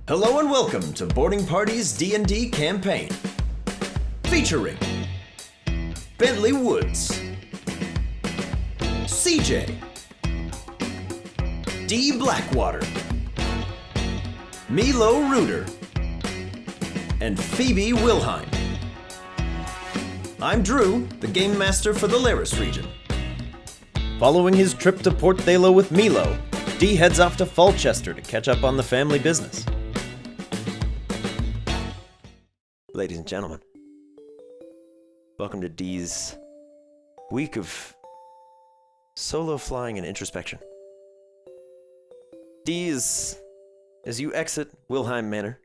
Hello and welcome to Boarding Party's D&D campaign. Featuring Bentley Woods, CJ, D. Blackwater, Milo Reuter, and Phoebe Wilhine. I'm Drew, the Game Master for the Laris region. Following his trip to Portelo with Milo, D heads off to Falchester to catch up on the family business. Ladies and gentlemen, welcome to D's week of solo flying and introspection. D is, as you exit Wilhelm Manor,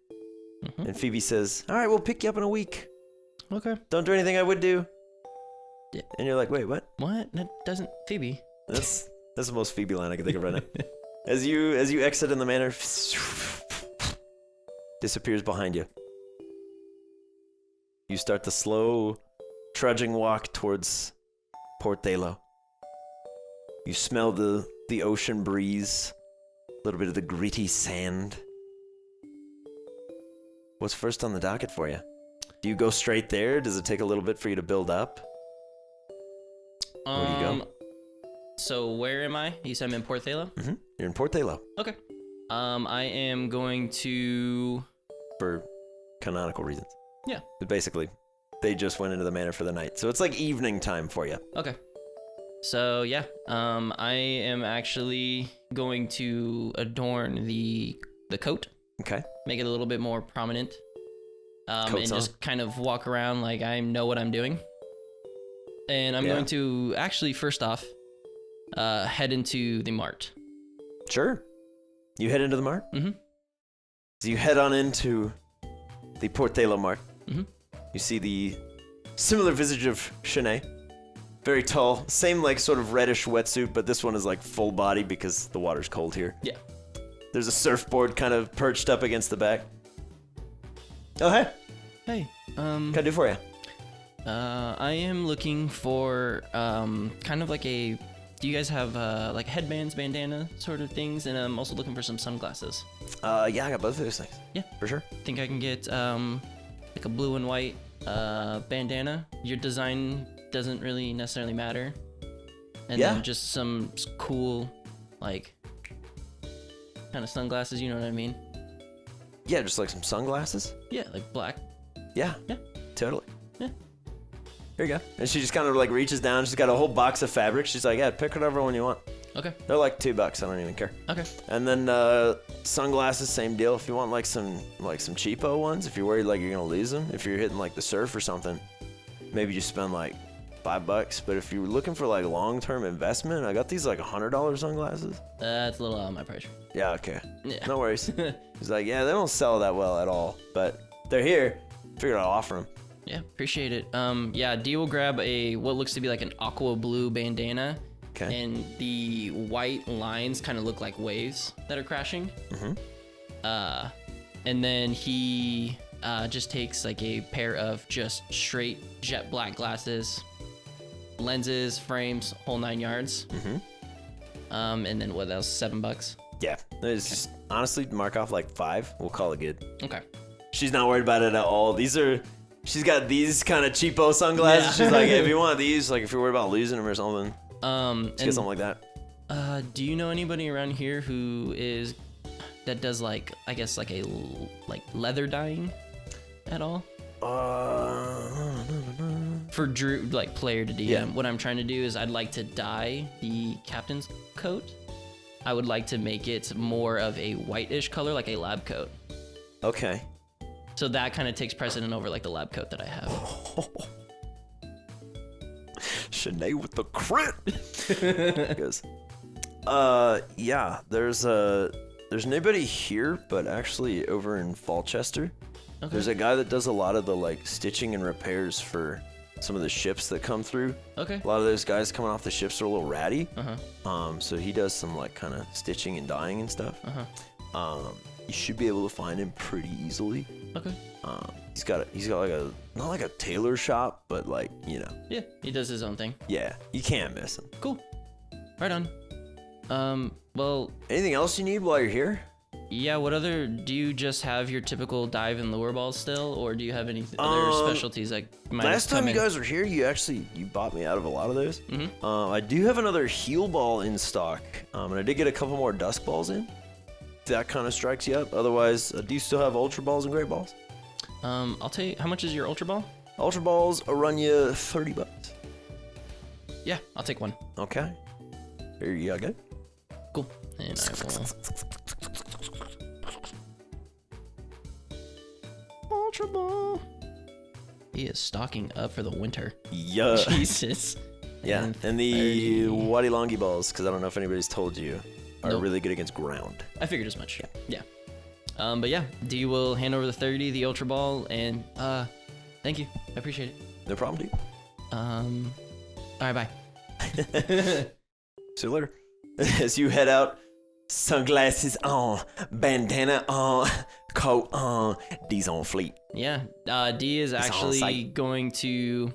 and Phoebe says, "All right, we'll pick you up in a week. Okay. Don't do anything I would do." Yeah. And you're like, "Wait, what?" What? That doesn't Phoebe. That's the most Phoebe line I can think of right now. As you exit in the manor, disappears behind you. You start the slow, trudging walk towards Portelo. You smell the ocean breeze, a little bit of the gritty sand. What's first on the docket for you? Do you go straight there? Does it take a little bit for you to build up? Where do you go? So where am I? You said I'm in Portelo? Mm-hmm. You're in Portelo. Okay. I am going to... For canonical reasons. Yeah. But basically, they just went into the manor for the night. So it's like evening time for you. Okay. So, yeah. I am actually going to adorn the coat. Okay. Make it a little bit more prominent. And Coat's just kind of walk around like I know what I'm doing. And I'm going to actually, first off, head into the mart. Sure. You head into the mart? Mm-hmm. So you head on into the Portelo mart. Mm-hmm. You see the similar visage of Shanae. Very tall. Same like sort of reddish wetsuit, but this one is like full body because the water's cold here. Yeah. There's a surfboard kind of perched up against the back. Oh, hey. Hey. What can I do for you? I am looking for kind of like a... Do you guys have like headbands, bandana sort of things? And I'm also looking for some sunglasses. Yeah, I got both of those things. Yeah. For sure. Think I can get like a blue and white bandana. Your design doesn't really necessarily matter. And then just some cool like kind of sunglasses, you know what I mean? Yeah, just like some sunglasses. Yeah, like black. Yeah. Yeah. Totally. Yeah. Here you go. And she just kind of like reaches down. She's got a whole box of fabric. She's like, yeah, pick whatever one you want. Okay. They're like $2. I don't even care. Okay. And then sunglasses, same deal. If you want like some cheapo ones, if you're worried like you're gonna lose them, if you're hitting like the surf or something, maybe just spend like $5. But if you're looking for like long-term investment, I got these like $100 sunglasses. That's a little out of my price. Yeah. Okay. Yeah. No worries. He's like, yeah, they don't sell that well at all, but they're here. Figured I'll offer them. Yeah, appreciate it. Yeah, D will grab what looks to be like an aqua blue bandana. Okay. And the white lines kind of look like waves that are crashing. Mm-hmm. And then he just takes like a pair of just straight jet black glasses, lenses, frames, whole 9 yards. Mm-hmm. And then what else? $7. Yeah. It's just honestly mark off like 5. We'll call it good. Okay. She's not worried about it at all. She's got these kind of cheapo sunglasses. Yeah. She's like, hey, if you want these, like if you're worried about losing them or something, And get something like that. Do you know anybody around here that does like, I guess like leather dyeing at all? For Drew, like player to DM, Yeah. what I'm trying to do is I'd like to dye the captain's coat. I would like to make it more of a whitish color, like a lab coat. Okay. So that kind of takes precedent over like the lab coat that I have. Shanae with the crit. Goes, yeah, there's nobody here, but actually over in Falchester, Okay. there's a guy that does a lot of the like stitching and repairs for some of the ships that come through. Okay. A lot of those guys coming off the ships are a little ratty. Uh-huh. So he does some like kind of stitching and dyeing and stuff. Uh-huh. You should be able to find him pretty easily. Okay. He's got like not like a tailor shop, but like, you know. Yeah, he does his own thing. Yeah, you can't miss him. Cool. Right on. Well, anything else you need while you're here? Yeah, what other, do you just have your typical dive and lure balls still, or do you have any other specialties like Last time you guys were here, you bought me out of a lot of those. I do have another heal ball in stock, and I did get a couple more dusk balls in. If that kind of strikes you up. Otherwise, do you still have ultra balls and great balls? I'll tell you, how much is your ultra ball? Ultra balls will run you $30. Yeah, I'll take one. Okay. Here you go. Cool. And I will... Ultra ball. He is stocking up for the winter. Yeah. Jesus. Yeah, and the Wadilongi balls, because I don't know if anybody's told you, are really good against ground. I figured as much. Yeah. But yeah, D will hand over the 30, the ultra ball, and thank you. I appreciate it. No problem, dude. All right, bye. See you later. As you head out, sunglasses on, bandana on, coat on, D's on fleet. Yeah, D is actually going to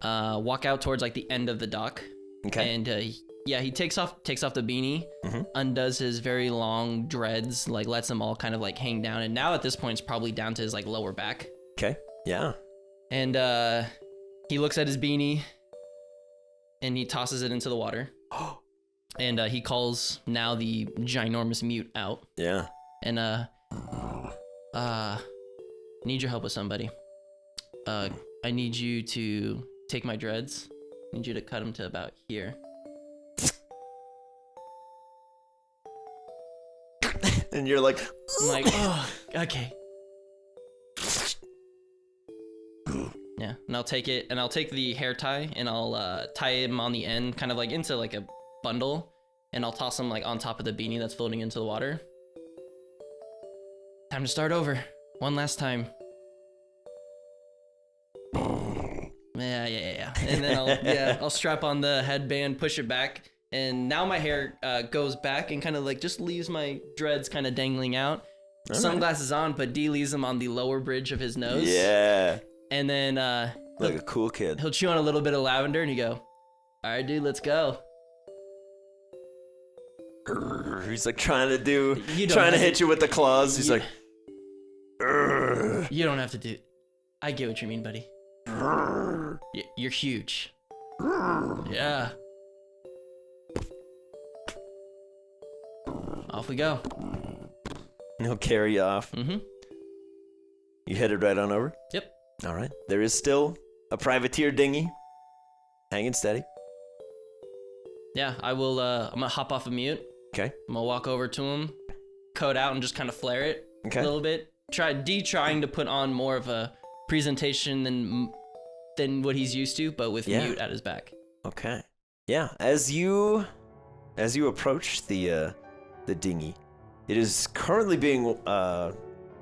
walk out towards like the end of the dock. Okay. And yeah, he takes off the beanie, undoes his very long dreads, like lets them all kind of like hang down. And now at this point, it's probably down to his like lower back. Okay. Yeah. And he looks at his beanie, and he tosses it into the water. And he calls now the ginormous mute out. Yeah. And need your help with somebody. I need you to take my dreads. I need you to cut them to about here. And you're like, I'm like, oh, okay. Yeah, and I'll take it, and I'll take the hair tie, and I'll tie him on the end, kind of like into like a bundle, and I'll toss him like on top of the beanie that's floating into the water. Time to start over. One last time. Yeah. And then I'll strap on the headband, push it back, and now my hair goes back and kind of like just leaves my dreads kind of dangling out. All Sunglasses on, but D leaves them on the lower bridge of his nose. Yeah. And then like a cool kid. He'll chew on a little bit of lavender and he go, all right, dude, let's go. He's like trying to hit you with the claws. He's like, you don't have to do. I get what you mean, buddy. You're huge. Yeah. Off we go. He'll carry you off. Mm-hmm. You headed right on over? Yep. All right. There is still a privateer dinghy hanging steady. Yeah, I will. I'm gonna hop off of mute. Okay. I'm gonna walk over to him, code out, and just kind of flare it a little bit. Trying to put on more of a presentation than what he's used to, but with mute at his back. Okay. Yeah. As you approach the dinghy, it is currently being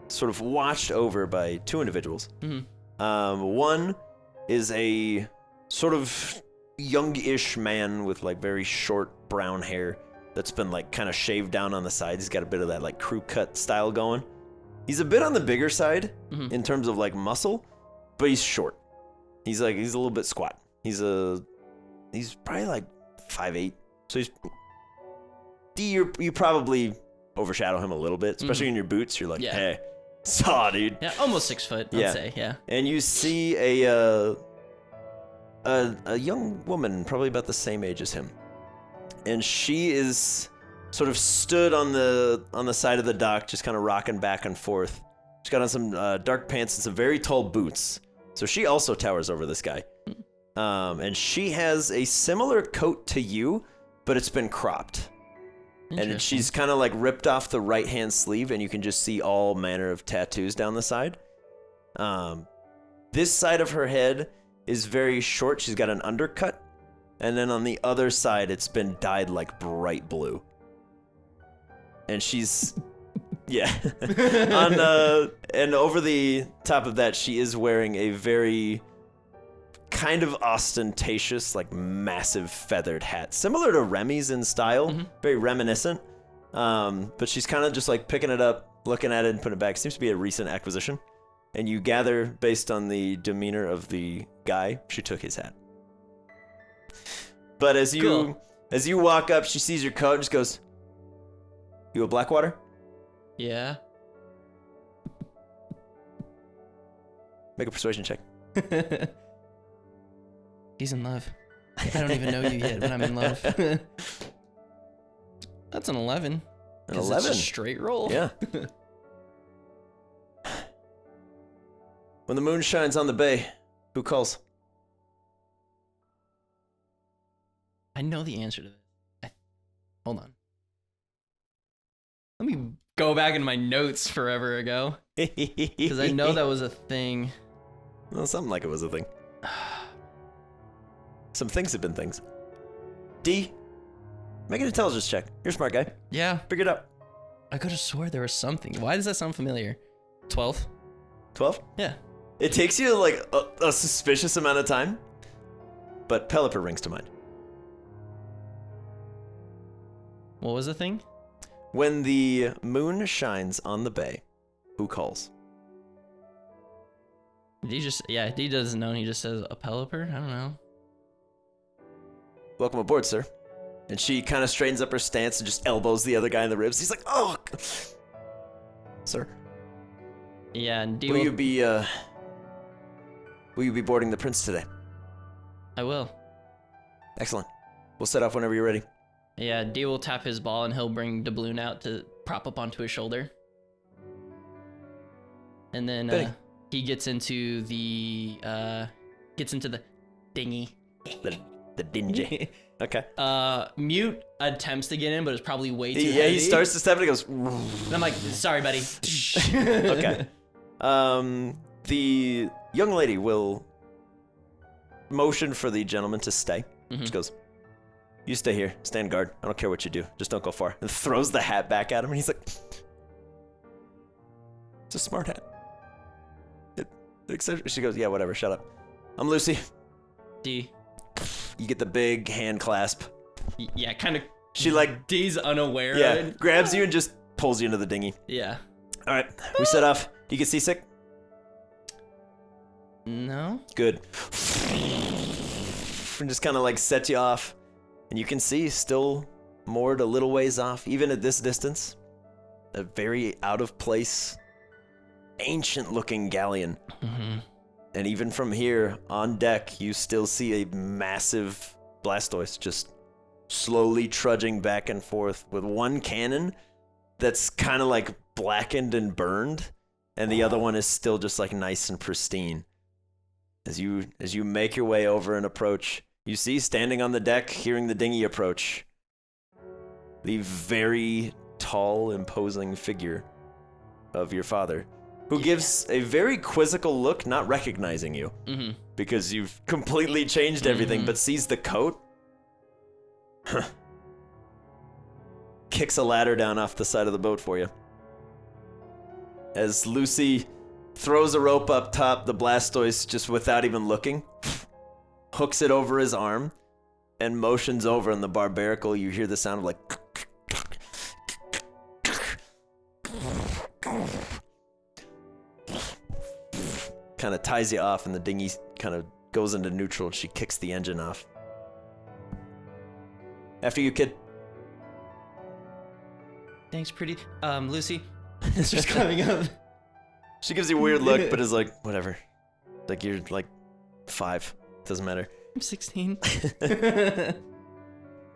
sort of watched over by two individuals. Mm-hmm. One is a sort of youngish man with like very short brown hair that's been like kind of shaved down on the sides. He's got a bit of that like crew cut style going. He's a bit on the bigger side in terms of like muscle, but he's short. He's a little bit squat. He's probably like 5'8". So you probably overshadow him a little bit, especially in your boots. You're like, hey, saw, dude. Yeah, almost 6 foot, I'd say, yeah. And you see a young woman, probably about the same age as him. And she is sort of stood on the side of the dock, just kind of rocking back and forth. She's got on some dark pants and some very tall boots. So she also towers over this guy. And she has a similar coat to you, but it's been cropped. And she's kind of like ripped off the right-hand sleeve, and you can just see all manner of tattoos down the side. This side of her head is very short. She's got an undercut. And then on the other side, it's been dyed like bright blue. And she's... yeah. And over the top of that, she is wearing a very kind of ostentatious, like massive feathered hat. Similar to Remy's in style. Very reminiscent. But she's kind of just like picking it up, looking at it, and putting it back. Seems to be a recent acquisition. And you gather, based on the demeanor of the guy, she took his hat. But as you walk up, she sees your coat and just goes, "You a Blackwater?" Yeah. Make a persuasion check. He's in love. I don't even know you yet, but I'm in love. That's an 11. An 11? It's a straight roll. Yeah. When the moon shines on the bay, who calls? I know the answer to this. Hold on. Let me go back in my notes forever ago. Because I know that was a thing. Well, something like it was a thing. Some things have been things. D, make an intelligence check. You're a smart guy. Yeah. Figure it out. I could have swore there was something. Why does that sound familiar? 12? 12? Yeah. It takes you like a suspicious amount of time, but Pelipper rings to mind. What was the thing? When the moon shines on the bay, who calls? D doesn't know. He just says a Pelipper? I don't know. Welcome aboard, sir. And she kind of straightens up her stance and just elbows the other guy in the ribs. He's like, oh, sir. Yeah, and D Will you be boarding the prince today? I will. Excellent. We'll set off whenever you're ready. Yeah, D will tap his ball and he'll bring Doubloon out to prop up onto his shoulder. And then he gets into the dinghy. The dingy. Okay. Mute attempts to get in, but it's probably way too Yeah, heavy. he starts to step and he goes. And I'm like, sorry, buddy. Okay. The young lady will motion for the gentleman to stay. Mm-hmm. She goes, you stay here, stand guard. I don't care what you do. Just don't go far. And throws the hat back at him, and he's like, it's a smart hat. She goes, yeah, whatever, shut up. I'm Lucy. D. You get the big hand clasp. Yeah, kind of. She like, D's unaware yeah, of it. grabs you and just pulls you into the dinghy. Yeah. All right, we set off. Do you get seasick? No. Good. And just kind of like sets you off. And you can see still moored a little ways off, even at this distance, a very out of place, ancient looking galleon. Mm-hmm. And even from here on deck, you still see a massive Blastoise just slowly trudging back and forth with one cannon that's kind of like blackened and burned, and the other one is still just like nice and pristine. As you make your way over and approach, you see standing on the deck, hearing the dinghy approach, the very tall, imposing figure of your father, who gives a very quizzical look, not recognizing you, because you've completely changed everything, but sees the coat, kicks a ladder down off the side of the boat for you. As Lucy throws a rope up top, the Blastoise, just without even looking, hooks it over his arm and motions over, and the Barbarical, you hear the sound of like kind of ties you off, and the dinghy kind of goes into neutral. She kicks the engine off. After you, kid. Thanks, pretty. Lucy. It's just coming up. She gives you a weird look, but is like, whatever. Like, you're like 5. Doesn't matter. I'm 16.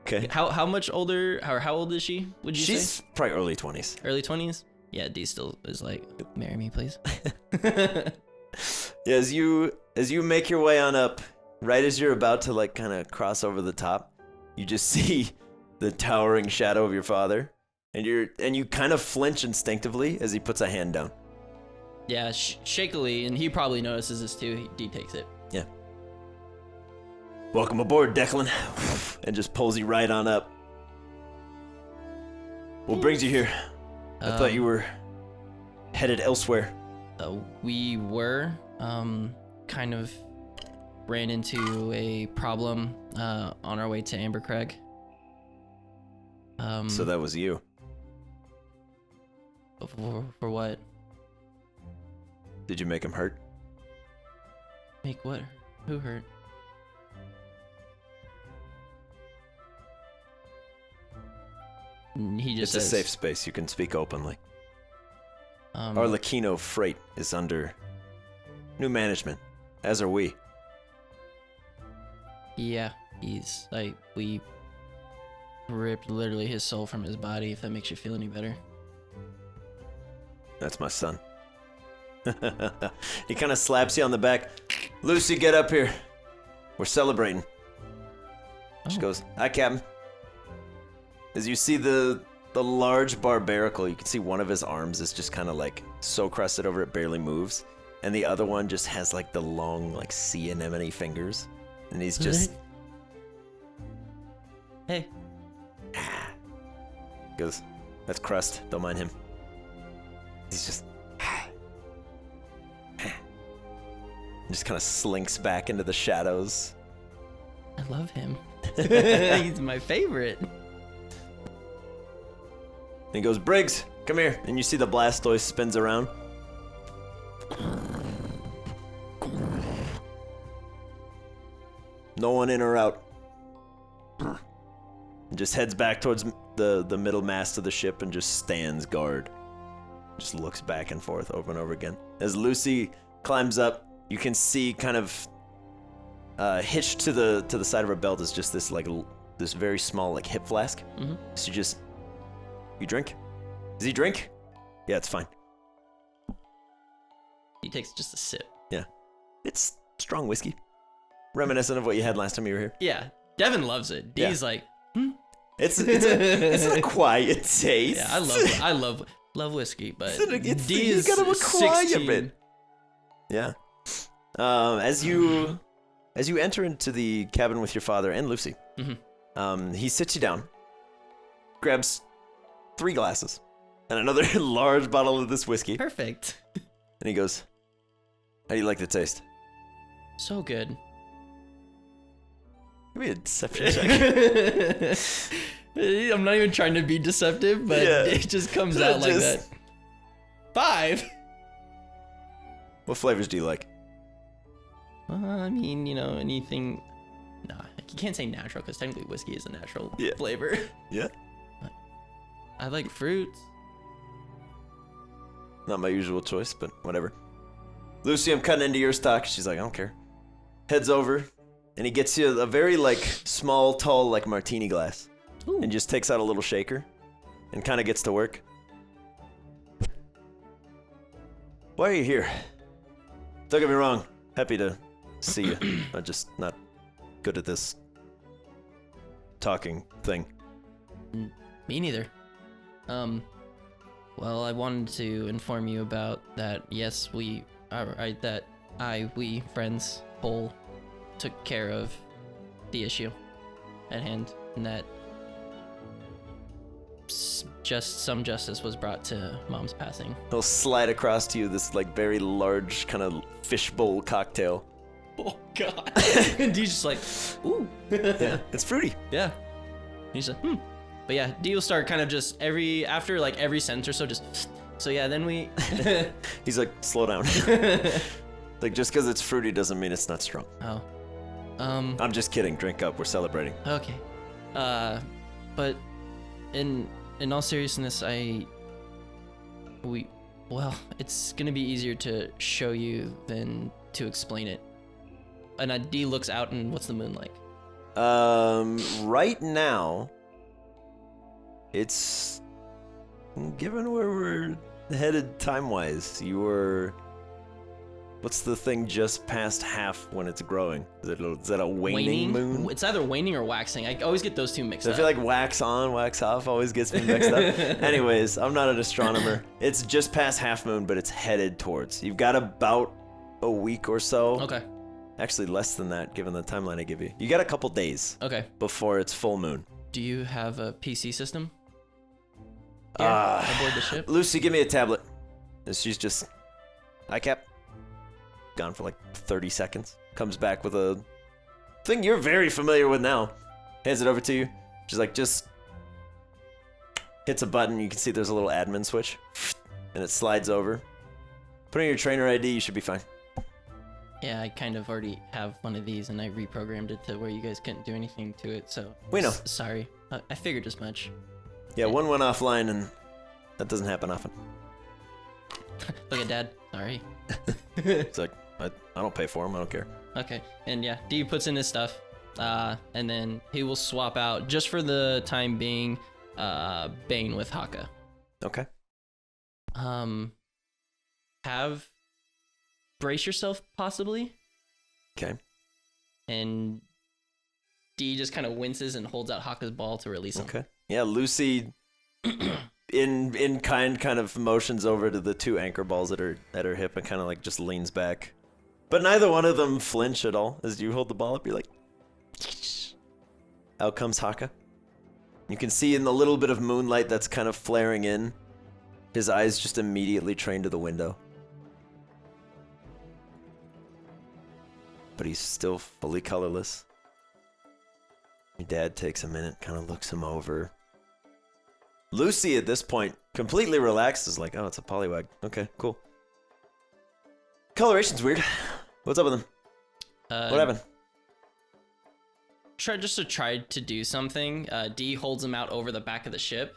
Okay. How much older, or how old is she, would you say? She's probably early 20s. Early 20s? Yeah, D still is like, marry me, please. Yeah, as you make your way on up, right as you're about to like kind of cross over the top, you just see the towering shadow of your father, and you kind of flinch instinctively as he puts a hand down. Yeah, shakily, and he probably notices this too. D takes it. Yeah. Welcome aboard, Declan. And just pulls you right on up. What brings you here? I thought you were headed elsewhere. We were, kind of ran into a problem on our way to Ambercrag. So that was you. For what? Did you make him hurt? Make what? Who hurt? He just It's says, a safe space. You can speak openly. Arlecchino Freight is under new management, as are we. Yeah, he's like, we ripped literally his soul from his body, if that makes you feel any better. That's my son. He kind of slaps you on the back. Lucy, get up here. We're celebrating. She goes, hi, Captain. As you see the large barbarical, you can see one of his arms is just kind of like so crusted over it barely moves. And the other one just has like the long like sea anemone fingers. And he's just... Hey. Goes, that's Crust. Don't mind him. He's just... just kind of slinks back into the shadows. I love him. He's my favorite. And he goes, Briggs, come here. And you see the Blastoise spins around. No one in or out. And just heads back towards the middle mast of the ship and just stands guard. Just looks back and forth over and over again. As Lucy climbs up, you can see kind of hitched to the side of her belt is just this like this very small like hip flask. Mm-hmm. So you drink? Does he drink? Yeah, it's fine. He takes just a sip. Yeah, it's strong whiskey, reminiscent of what you had last time you were here. Yeah, Devin loves it. D's like, It's an quiet taste. Yeah, I love whiskey, but D you is gotta acquire 16. it. Yeah. As you enter into the cabin with your father and Lucy, he sits you down, grabs 3 glasses and another large bottle of this whiskey. Perfect. And he goes, how do you like the taste? So good. Give me a deception check. I'm not even trying to be deceptive, but it just comes out like that. 5. What flavors do you like? I mean, you know, anything. Nah, you can't say natural because technically whiskey is a natural flavor. Yeah. I like fruits. Not my usual choice, but whatever. Lucy, I'm cutting into your stock. She's like, I don't care. Heads over, and he gets you a very like small, tall, like martini glass. Ooh. And just takes out a little shaker and kind of gets to work. Why are you here? Don't get me wrong. Happy to see you. I'm just not good at this talking thing. Me neither. Well, I wanted to inform you about that. Yes, we friends, Bull, took care of the issue at hand, and that just some justice was brought to Mom's passing. He'll slide across to you this like very large kind of fishbowl cocktail. Oh God! And D's just like, ooh. Yeah, it's fruity. Yeah. And he's like, But yeah, D will start kind of just after every sentence or so, just. So yeah, then we. He's like, slow down. Like just because it's fruity doesn't mean it's not strong. Oh. I'm just kidding. Drink up. We're celebrating. Okay. But in all seriousness, it's gonna be easier to show you than to explain it. And D looks out, and what's the moon like? Right now, it's given where we're headed time-wise. You were. What's the thing just past half when it's growing? Is that a waning moon? It's either waning or waxing. I always get those two mixed up. I feel like wax on, wax off always gets me mixed up. Anyways, I'm not an astronomer. It's just past half moon, but it's headed towards. You've got about a week or so. Okay. Actually, less than that, given the timeline I give you. You got a couple days. Okay. Before it's full moon. Do you have a PC system? Aboard the ship? Lucy, give me a tablet. And she's just... Hi, Cap. Gone for like 30 seconds. Comes back with a thing you're very familiar with now. Hands it over to you. She's like, just hits a button. You can see there's a little admin switch. And it slides over. Put in your trainer ID, you should be fine. Yeah, I kind of already have one of these, and I reprogrammed it to where you guys couldn't do anything to it, so... We know. Sorry. I figured as much. Yeah, one went offline, and that doesn't happen often. Look at Dad. Sorry. It's like, I don't pay for them. I don't care. Okay, and yeah, D puts in his stuff, and then he will swap out, just for the time being, Bane with Haka. Okay. Have brace yourself, possibly. Okay. And D just kind of winces and holds out Haka's ball to release him. Okay. Yeah, Lucy, in kind of motions over to the 2 anchor balls at her hip and kind of like just leans back. But neither one of them flinch at all as you hold the ball up. You're like, out comes Haka. You can see in the little bit of moonlight that's kind of flaring in, his eyes just immediately train to the window. But he's still fully colorless. Your dad takes a minute, kind of looks him over. Lucy, at this point, completely relaxed, is like, oh, it's a Poliwag. Okay, cool. Coloration's weird. What's up with him? What happened? Try to do something. D holds him out over the back of the ship,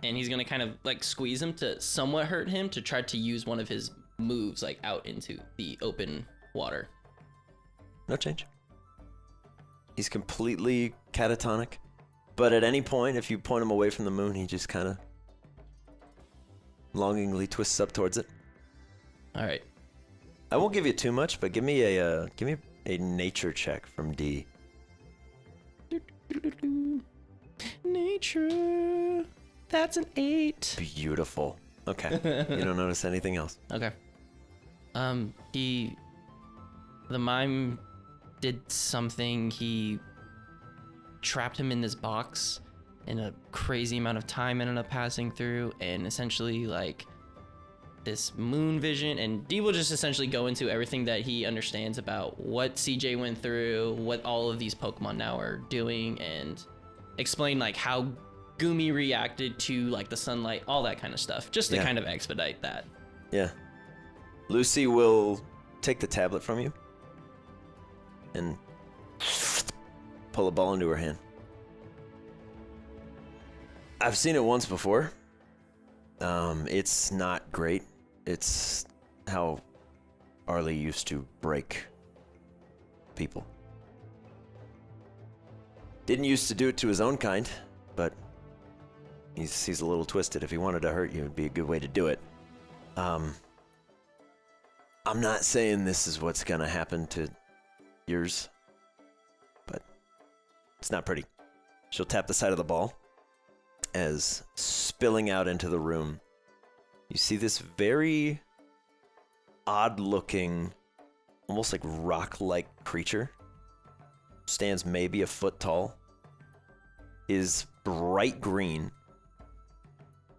and he's gonna kind of like squeeze him to somewhat hurt him to try to use one of his moves like out into the open water. No change. He's completely catatonic, but at any point, if you point him away from the moon, he just kind of longingly twists up towards it. All right. I won't give you too much, but give me a nature check from D. Nature. That's an 8. Beautiful. Okay. You don't notice anything else. Okay. The mime did something. He trapped him in this box, and a crazy amount of time ended up passing through, and essentially like this moon vision, and D will just essentially go into everything that he understands about what CJ went through, what all of these Pokemon now are doing, and explain like how Gumi reacted to like the sunlight, all that kind of stuff, just to kind of expedite that. Yeah. Lucy will take the tablet from you and pull a ball into her hand. I've seen it once before. It's not great. It's how Arlie used to break people. Didn't used to do it to his own kind, but he's a little twisted. If he wanted to hurt you, it'd be a good way to do it. I'm not saying this is what's gonna happen to yours, but it's not pretty. She'll tap the side of the ball as, spilling out into the room, you see this very odd-looking, almost like rock-like creature. Stands maybe a foot tall. Is bright green.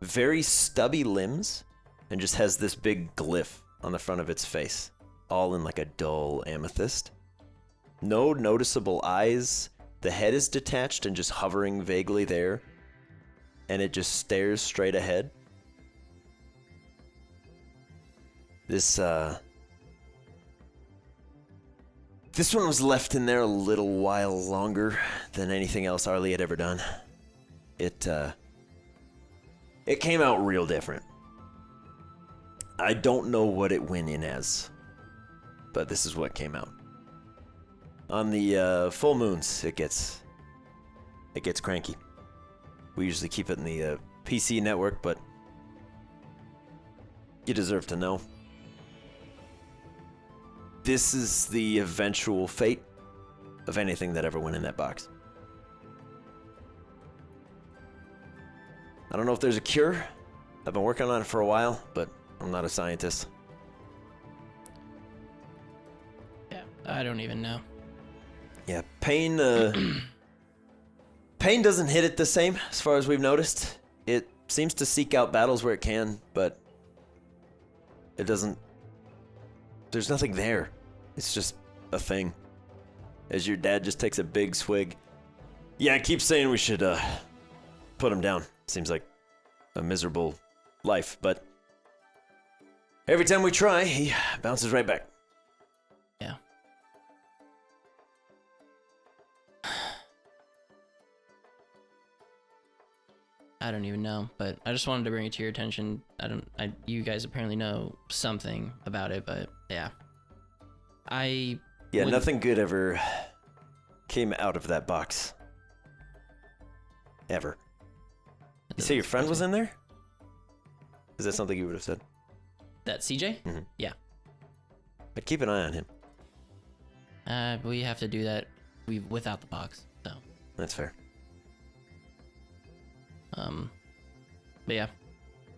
Very stubby limbs, and just has this big glyph on the front of its face, all in like a dull amethyst. No noticeable eyes. The head is detached and just hovering vaguely there, and it just stares straight ahead. This one was left in there a little while longer than anything else Arlie had ever done. It came out real different. I don't know what it went in as, but this is what came out. On the full moons, it gets cranky. We usually keep it in the PC network, but you deserve to know. This is the eventual fate of anything that ever went in that box. I don't know if there's a cure. I've been working on it for a while, but I'm not a scientist. Yeah, I don't even know. Yeah, pain doesn't hit it the same as far as we've noticed. It seems to seek out battles where it can, but it doesn't. There's nothing there. It's just a thing. As your dad just takes a big swig. Yeah, I keep saying we should put him down. Seems like a miserable life, but every time we try, he bounces right back. Yeah. I don't even know, but I just wanted to bring it to your attention. You guys apparently know something about it, but yeah. Nothing good ever came out of that box. Ever. You say your friend was in there? Is that something you would have said? That CJ? Mm-hmm. Yeah. But keep an eye on him. We have to do that without the box, so. That's fair. But yeah.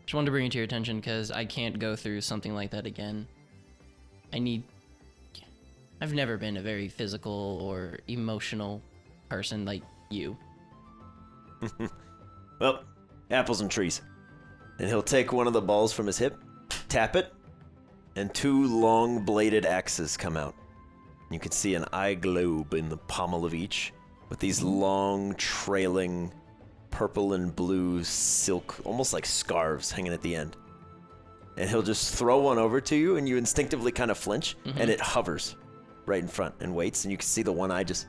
Just wanted to bring it to your attention because I can't go through something like that again. I've never been a very physical or emotional person like you. Well, apples and trees. And he'll take one of the balls from his hip, tap it, and 2 long-bladed axes come out. You can see an eye globe in the pommel of each, with these long, trailing, purple and blue silk, almost like scarves, hanging at the end. And he'll just throw one over to you, and you instinctively kind of flinch, and it hovers right in front and waits, and you can see the one eye just...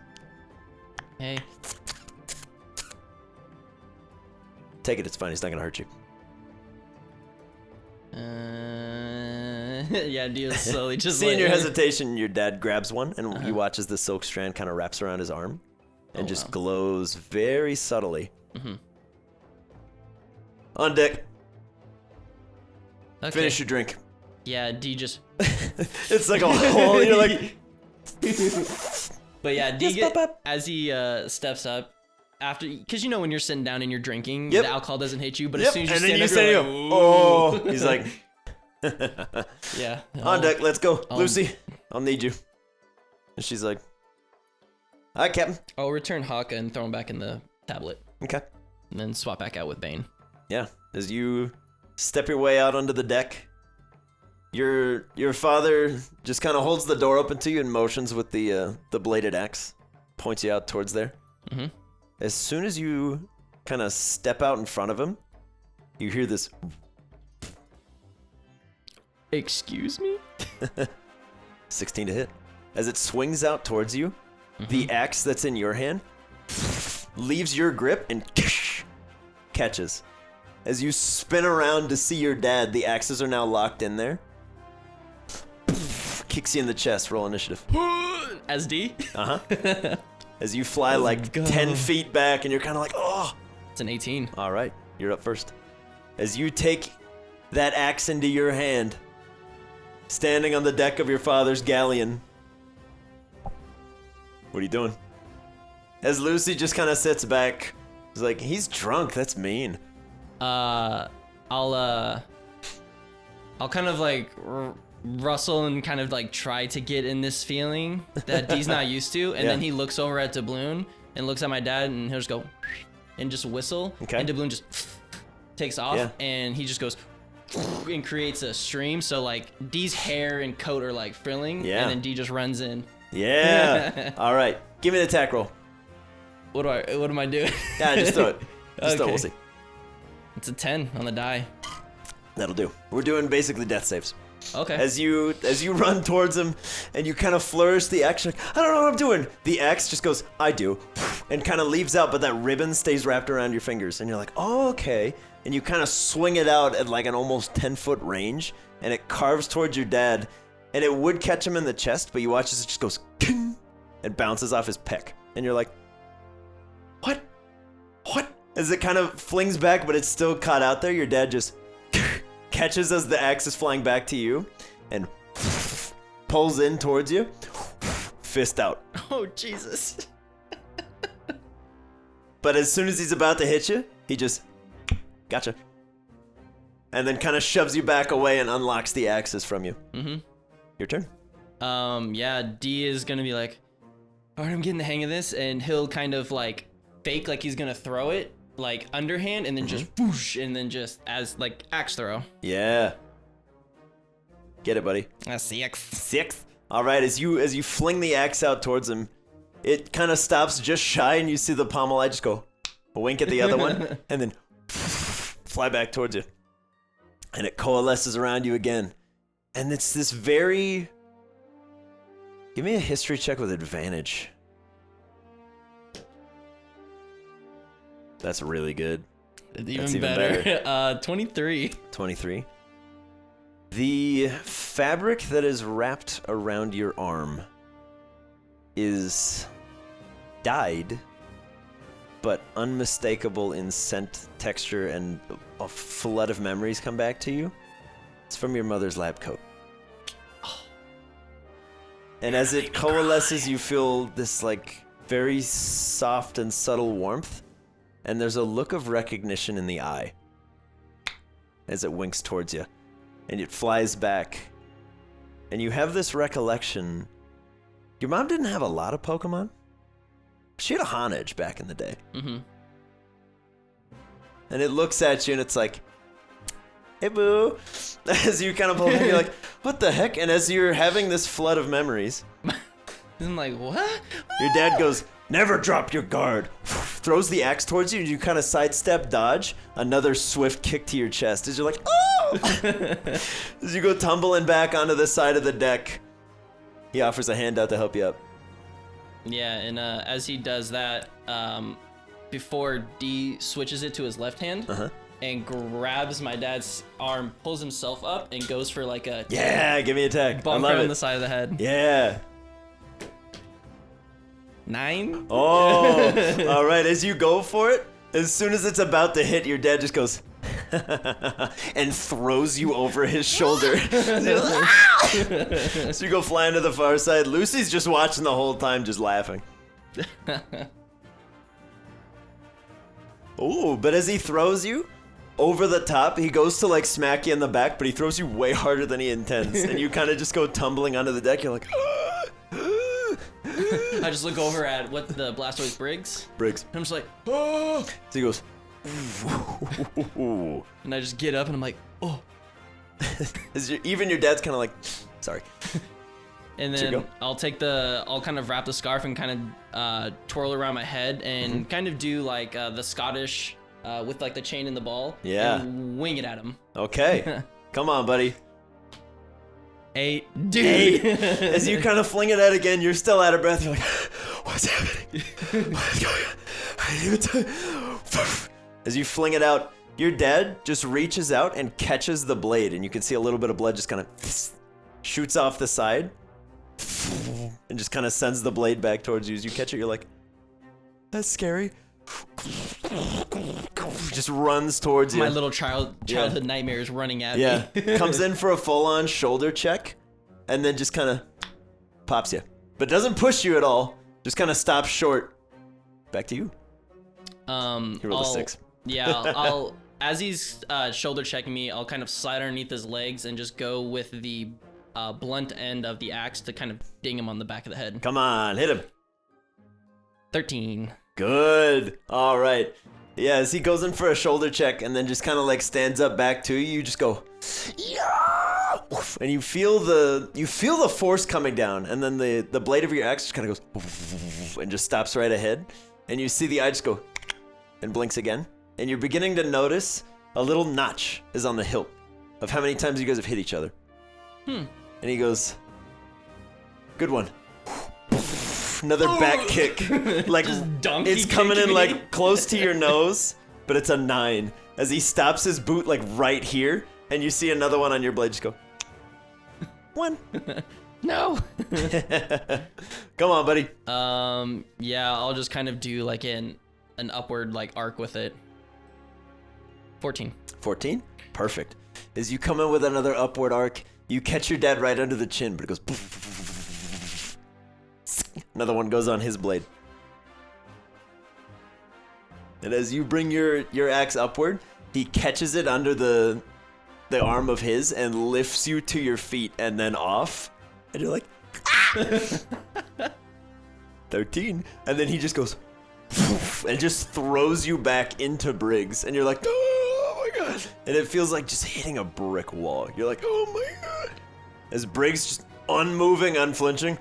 Hey. Take it, it's fine, he's not gonna hurt you. Yeah, Dio slowly just Seeing your hesitation, your dad grabs one, and you watch as the silk strand kind of wraps around his arm and just glows very subtly. On deck. Okay. Finish your drink. Yeah, D just... It's like a hole, you're like... But yeah, D, as he steps up, after, because you know when you're sitting down and you're drinking, the alcohol doesn't hit you, but as soon as you stand up, you're like, oh, he's like... Yeah. On deck, let's go. Lucy, I'll need you. And she's like, all right, Captain. I'll return Hawk and throw him back in the tablet. Okay. And then swap back out with Bane. Yeah, as you step your way out onto the deck, your father just kind of holds the door open to you and motions with the bladed axe, points you out towards there. As soon as you kind of step out in front of him, you hear this... Excuse me? 16 to hit. As it swings out towards you, the axe that's in your hand leaves your grip and catches. As you spin around to see your dad, the axes are now locked in there. Kicks you in the chest. Roll initiative. As D? As you fly like 10 feet back and you're kind of like, oh. It's an 18. All right, you're up first. As you take that axe into your hand, standing on the deck of your father's galleon. What are you doing? As Lucy just kind of sits back, he's like, he's drunk, that's mean. I'll kind of like rustle and kind of like try to get in this feeling that D's not used to, and then he looks over at Doubloon and looks at my dad, and he'll just go and just whistle, and Doubloon just takes off, and he just goes and creates a stream. So like D's hair and coat are like frilling, and then D just runs in. All right, give me an attack roll. What am I doing? Yeah, just throw it. Just throw it, we'll see. It's a 10 on the die. That'll do. We're doing basically death saves. Okay. As you run towards him and you kind of flourish the axe, like, I don't know what I'm doing. The axe just goes, I do, and kind of leaves out, but that ribbon stays wrapped around your fingers, and you're like, oh, okay. And you kind of swing it out at like an almost 10-foot range, and it carves towards your dad, and it would catch him in the chest, but you watch as it just goes, king, and bounces off his pec, and you're like, what? As it kind of flings back, but it's still caught out there, your dad just catches as the axe is flying back to you, and pulls in towards you, fist out. Oh, Jesus. But as soon as he's about to hit you, he just, gotcha. And then kind of shoves you back away and unlocks the axes from you. Your turn. Yeah, D is gonna be like, all right, I'm getting the hang of this, and he'll kind of like fake like he's gonna throw it, like underhand, and then just whoosh, and then just as like axe throw. Yeah. Get it, buddy. That's 6. 6. All right, as you fling the axe out towards him, it kind of stops just shy, and you see the pommel eye just go a wink at the other one, and then fly back towards you. And it coalesces around you again. And it's this very... Give me a history check with advantage. That's really good. Even better. 23. 23. The fabric that is wrapped around your arm is dyed, but unmistakable in scent, texture, and a flood of memories come back to you. It's from your mother's lab coat. And as it coalesces, you feel this like very soft and subtle warmth, and there's a look of recognition in the eye as it winks towards you, and it flies back, and you have this recollection. Your mom didn't have a lot of Pokemon. She had a Honedge back in the day. Mm-hmm. And it looks at you and it's like, hey boo. As you kind of pull back, you're like, what the heck? And as you're having this flood of memories, I'm like, what? Your dad goes, never drop your guard. Throws the axe towards you and you kind of sidestep, dodge. Another swift kick to your chest as you're like, oh! As you go tumbling back onto the side of the deck, he offers a handout to help you up. Yeah, and as he does that, before D switches it to his left hand and grabs my dad's arm, pulls himself up, and goes for like a give me a tag. bump right on the side of the head. Yeah. 9? Oh, all right. As you go for it, as soon as it's about to hit, your dad just goes and throws you over his shoulder. So you go flying to the far side. Lucy's just watching the whole time, just laughing. Oh, but as he throws you over the top, he goes to like smack you in the back, but he throws you way harder than he intends, and you kind of just go tumbling onto the deck. You're like, I just look over at what the Blastoise Briggs. I'm just like, oh. So he goes, and I just get up and I'm like, oh. Even your dad's kind of like, sorry. And then I'll kind of wrap the scarf and kind of twirl around my head and kind of do like the Scottish with like the chain and the ball. Yeah. And wing it at him. Okay. Come on, buddy. 8. Dude. 8. As you kind of fling it out again, you're still out of breath. You're like, what's happening? What's going on? I didn't even tell you. As you fling it out, your dad just reaches out and catches the blade, and you can see a little bit of blood just kind of shoots off the side and just kind of sends the blade back towards you. As you catch it, you're like, that's scary. Just runs towards you. My little childhood nightmare is running at me. Comes in for a full-on shoulder check, and then just kind of pops you. But doesn't push you at all. Just kind of stops short. Back to you. He rolled a 6. Yeah, I'll as he's shoulder checking me, I'll kind of slide underneath his legs and just go with the blunt end of the axe to kind of ding him on the back of the head. Come on, hit him. 13. Good. All right. Yeah, as he goes in for a shoulder check and then just kind of like stands up back to you, you just go, yeah! And you feel the force coming down, and then the blade of your axe just kind of goes and just stops right ahead, and you see the eye just go and blinks again, and you're beginning to notice a little notch is on the hilt of how many times you guys have hit each other. And he goes, good one. Another back kick. Like, it's coming in like close to your nose, but it's a 9. As he stops his boot like right here, and you see another one on your blade just go, 1. No. Come on, buddy. Yeah, I'll just kind of do like an upward like arc with it. 14. 14? Perfect. As you come in with another upward arc, you catch your dad right under the chin, but it goes poof. Another one goes on his blade. And as you bring your axe upward, he catches it under the arm of his and lifts you to your feet and then off. And you're like, ah! 13. And then he just goes and just throws you back into Briggs. And you're like, oh my god. And it feels like just hitting a brick wall. You're like, oh my god. As Briggs just unmoving, unflinching,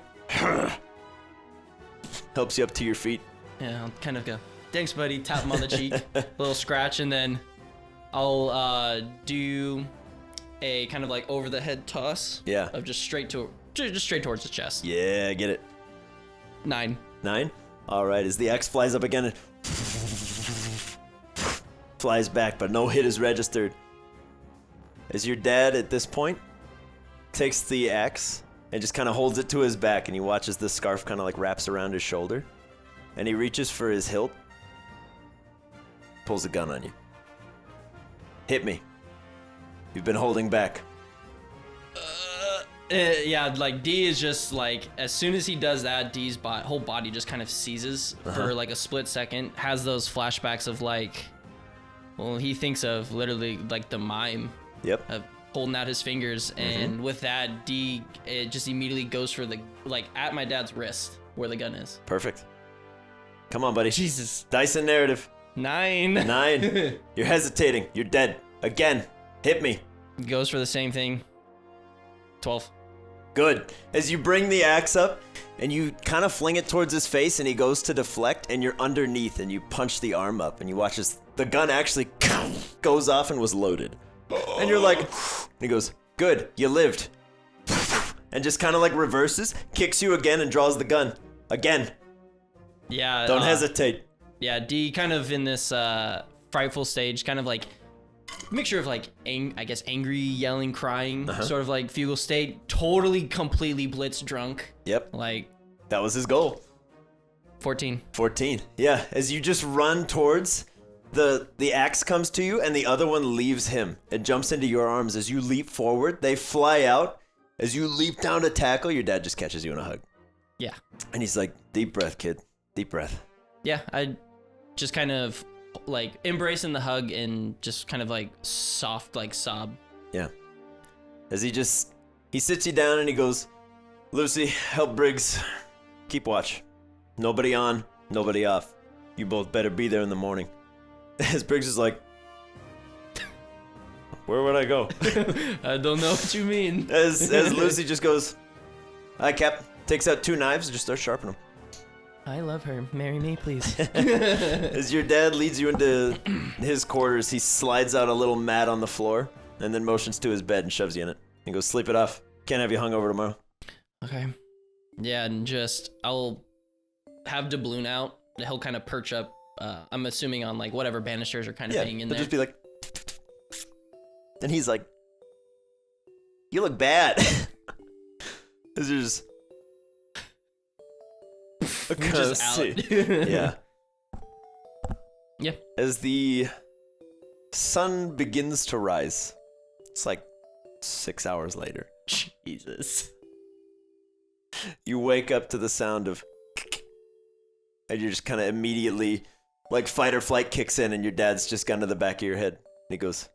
helps you up to your feet. Yeah, I'll kind of go, thanks buddy, tap him on the cheek, a little scratch, and then I'll do a kind of like over the head toss. Yeah. Of just straight towards the chest. Yeah, get it. 9? All right, as the axe flies up again and flies back, but no hit is registered. As your dad, at this point, takes the axe and just kind of holds it to his back, and he watches the scarf kind of like wraps around his shoulder, and he reaches for his hilt, pulls a gun on you. Hit me. You've been holding back. Yeah, like D is just like, as soon as he does that, D's whole body just kind of seizes for like a split second, has those flashbacks of like, well, he thinks of literally like the mime. Yep. Of holding out his fingers, and with that, D, it just immediately goes for the, like, at my dad's wrist where the gun is. Perfect. Come on, buddy. Jesus. Dice and narrative. 9. 9. You're hesitating. You're dead. Again. Hit me. Goes for the same thing. 12. Good. As you bring the axe up and you kind of fling it towards his face, and he goes to deflect, and you're underneath, and you punch the arm up, and you watch as the gun actually goes off and was loaded. And you're like, and he goes, good, you lived. And just kind of like reverses, kicks you again, and draws the gun. Again. Yeah. Don't hesitate. Yeah, D kind of in this frightful stage, kind of like mixture of like, I guess, angry, yelling, crying, sort of like fugal state, totally, completely blitz drunk. Yep. Like. That was his goal. 14. 14. Yeah, as you just run towards... The axe comes to you, and the other one leaves him. It jumps into your arms. As you leap forward, they fly out. As you leap down to tackle, your dad just catches you in a hug. Yeah. And he's like, deep breath, kid. Deep breath. Yeah, I just kind of like embracing the hug and just kind of like soft like sob. Yeah. As he sits you down and he goes, Lucy, help Briggs. Keep watch. Nobody on, nobody off. You both better be there in the morning. As Briggs is like, where would I go? I don't know what you mean. As Lucy just goes, hi, Cap. Takes out 2 knives and just starts sharpening them. I love her. Marry me, please. As your dad leads you into his quarters, he slides out a little mat on the floor and then motions to his bed and shoves you in it. He goes, sleep it off. Can't have you hungover tomorrow. Okay. Yeah, and just, I'll have doubloon out. He'll kind of perch up. I'm assuming on like whatever banisters are kind of hanging in there. Just be like, and he's like, you look bad. This is just out. Yeah. Yeah. As the sun begins to rise, it's like 6 hours later. Jesus. You wake up to the sound of, and you're just kind of immediately, like, fight or flight kicks in, and your dad's just gone to the back of your head. And he goes,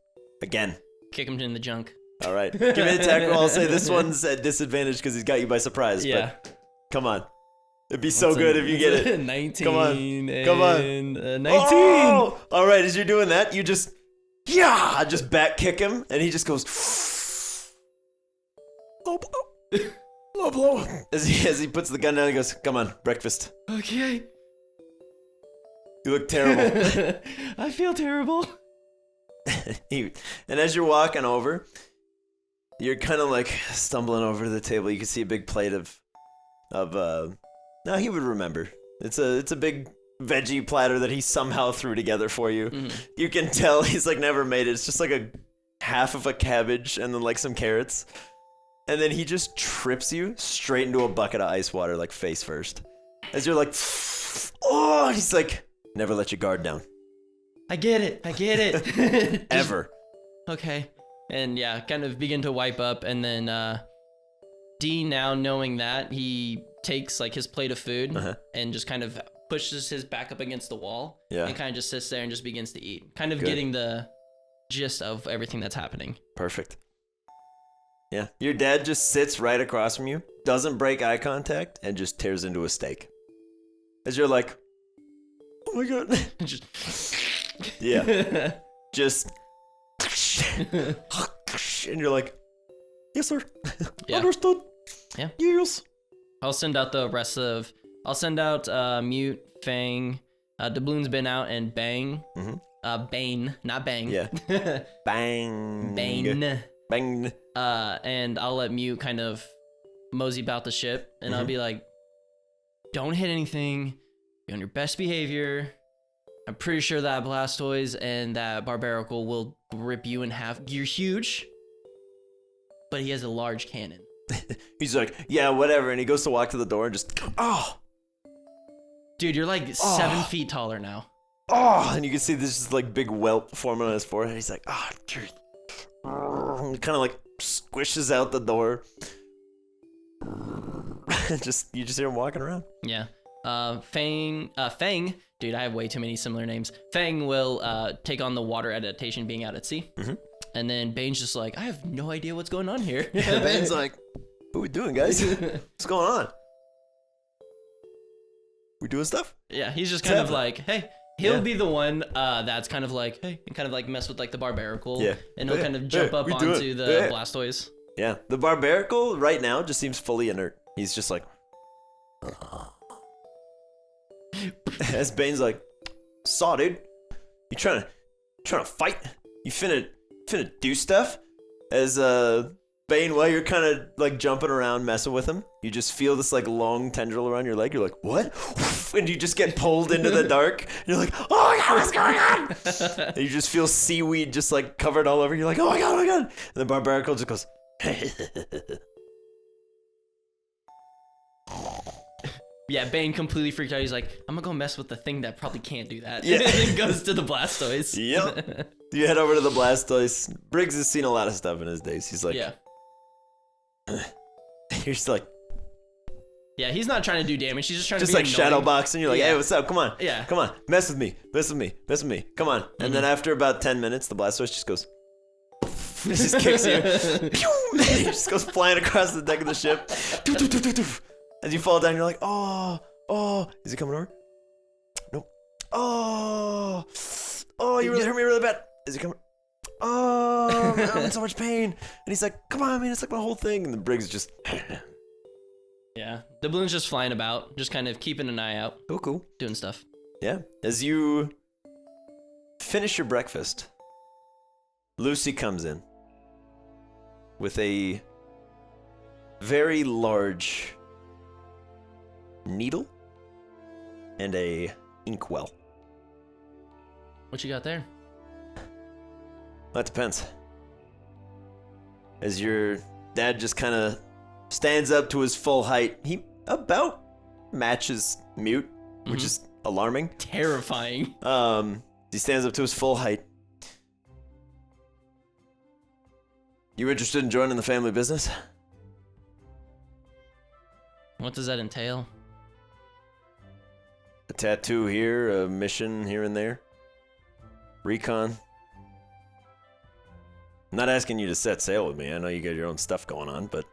again. Kick him in the junk. All right. Give me an attack roll. I'll say this one's at disadvantage because he's got you by surprise. Yeah. But come on. It'd be so good if you get it. 19. Come on. Come on. 19. Oh! All right. As you're doing that, you just back kick him, and he just goes, low blow. Low blow. As he puts the gun down, he goes, come on, breakfast. Okay. You look terrible. I feel terrible. And as you're walking over, you're kind of like stumbling over to the table. You can see a big plate of no, he would remember. It's a big veggie platter that he somehow threw together for you. Mm-hmm. You can tell he's like never made it. It's just like a half of a cabbage and then like some carrots. And then he just trips you straight into a bucket of ice water, like face first. As you're like, oh, and he's like, never let your guard down. I get it. Ever. Okay. And yeah, kind of begin to wipe up, and then D, now knowing that, he takes like his plate of food and just kind of pushes his back up against the wall and kind of just sits there and just begins to eat. Kind of getting the gist of everything that's happening. Perfect. Yeah. Your dad just sits right across from you, doesn't break eye contact, and just tears into a steak. As you're like, oh my God. Yeah. Just. And you're like, yes, sir. Yeah. Understood. Yeah. Yes. I'll send out Mute, Fang, Doubloon's been out, and Bang. Mm-hmm. Bane, not Bang. Yeah. Bang. Bane. Bang. And I'll let Mute kind of mosey about the ship, and I'll be like, don't hit anything. Be on your best behavior. I'm pretty sure that Blastoise and that Barbaracle will rip you in half. You're huge, but he has a large cannon. He's like, yeah, whatever. And he goes to walk to the door and just, oh. Dude, you're like 7 feet taller now. Oh, and you can see this just like big welt forming on his forehead. He's like, oh, dude. Kind of like squishes out the door. You just hear him walking around. Yeah. Fang, dude, I have way too many similar names. Fang will take on the water adaptation being out at sea. Mm-hmm. And then Bane's just like, I have no idea what's going on here. Bane's like, what are we doing, guys? What's going on? We doing stuff? Yeah, he's just kind of like, hey, he'll be the one that's kind of like, hey, and kind of like mess with like the Barbaracle. Yeah. And he'll kind of jump up onto the Blastoise. Yeah, the Barbaracle right now just seems fully inert. He's just like, as Bane's like, saw, dude, you trying to fight? You finna do stuff? As Bane, while you're kind of like jumping around messing with him, you just feel this like long tendril around your leg. You're like, what? And you just get pulled into the dark. And you're like, oh my god, what's going on? And you just feel seaweed just like covered all over. You're like, oh my god, oh my god. And the Barbaracle just goes. Yeah, Bane completely freaked out. He's like, I'm gonna go mess with the thing that probably can't do that. Yeah. And then goes to the Blastoise. Yep. You head over to the Blastoise. Briggs has seen a lot of stuff in his days. He's like, yeah. You're just like, yeah, he's not trying to do damage. He's just trying to be like shadow boxing. You're like, hey, what's up? Come on. Yeah. Come on. Mess with me. Come on. And then after about 10 minutes, the Blastoise just goes, it just kicks you. It just goes flying across the deck of the ship. As you fall down, you're like, oh. Is he coming over? Nope. Oh, you really hurt me really bad. Is he coming? Oh, I'm in so much pain. And he's like, come on, man, it's like my whole thing. And the Briggs just... Yeah, the balloon's just flying about, just kind of keeping an eye out. Oh, cool. Doing stuff. Yeah. As you finish your breakfast, Lucy comes in with a very large needle and a inkwell. What you got there? That depends. As your dad just kind of stands up to his full height, he about matches Mute, which is alarming. Terrifying. He stands up to his full height. You interested in joining the family business? What does that entail? A tattoo here, a mission here and there. Recon. I'm not asking you to set sail with me. I know you got your own stuff going on, but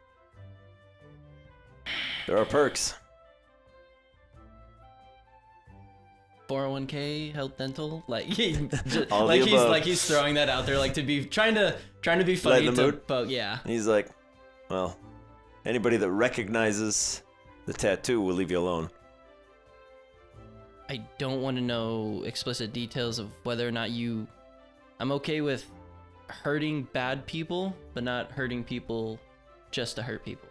there are perks. 401k, health, dental, like he's above. like he's throwing that out there, like to be trying to be funny. But yeah, and he's like, well, anybody that recognizes the tattoo will leave you alone. I don't want to know explicit details of whether or not I'm okay with hurting bad people, but not hurting people just to hurt people.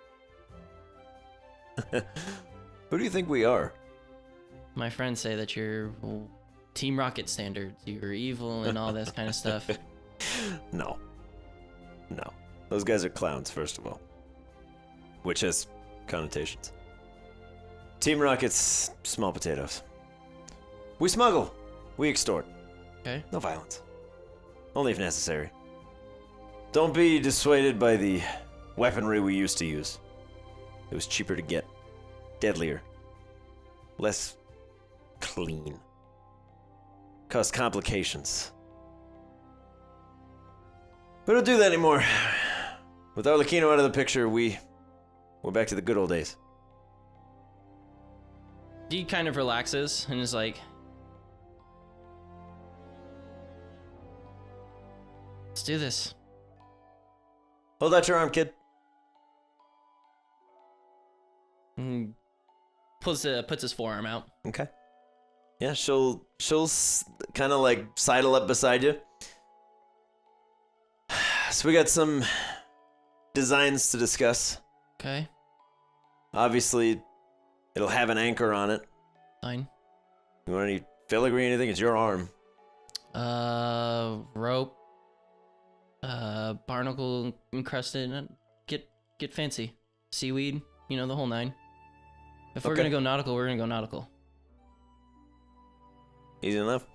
Who do you think we are? My friends say that you're Team Rocket standards. You're evil and all this kind of stuff. No. Those guys are clowns, first of all. Which has connotations. Team Rocket's small potatoes. We smuggle. We extort. Okay. No violence. Only if necessary. Don't be dissuaded by the weaponry we used to use. It was cheaper to get. Deadlier. Less clean. Caused complications. We don't do that anymore. With Arlecchino out of the picture, we're back to the good old days. He kind of relaxes and is like, let's do this. Hold out your arm, kid. And puts his forearm out. Okay. Yeah, she'll kind of like sidle up beside you. So we got some designs to discuss. Okay. Obviously, it'll have an anchor on it. Fine. You want any Filigree, anything? It's your arm. Rope. Barnacle encrusted. Get fancy. Seaweed. You know, the whole 9. If we're gonna go nautical, we're gonna go nautical. Easy enough.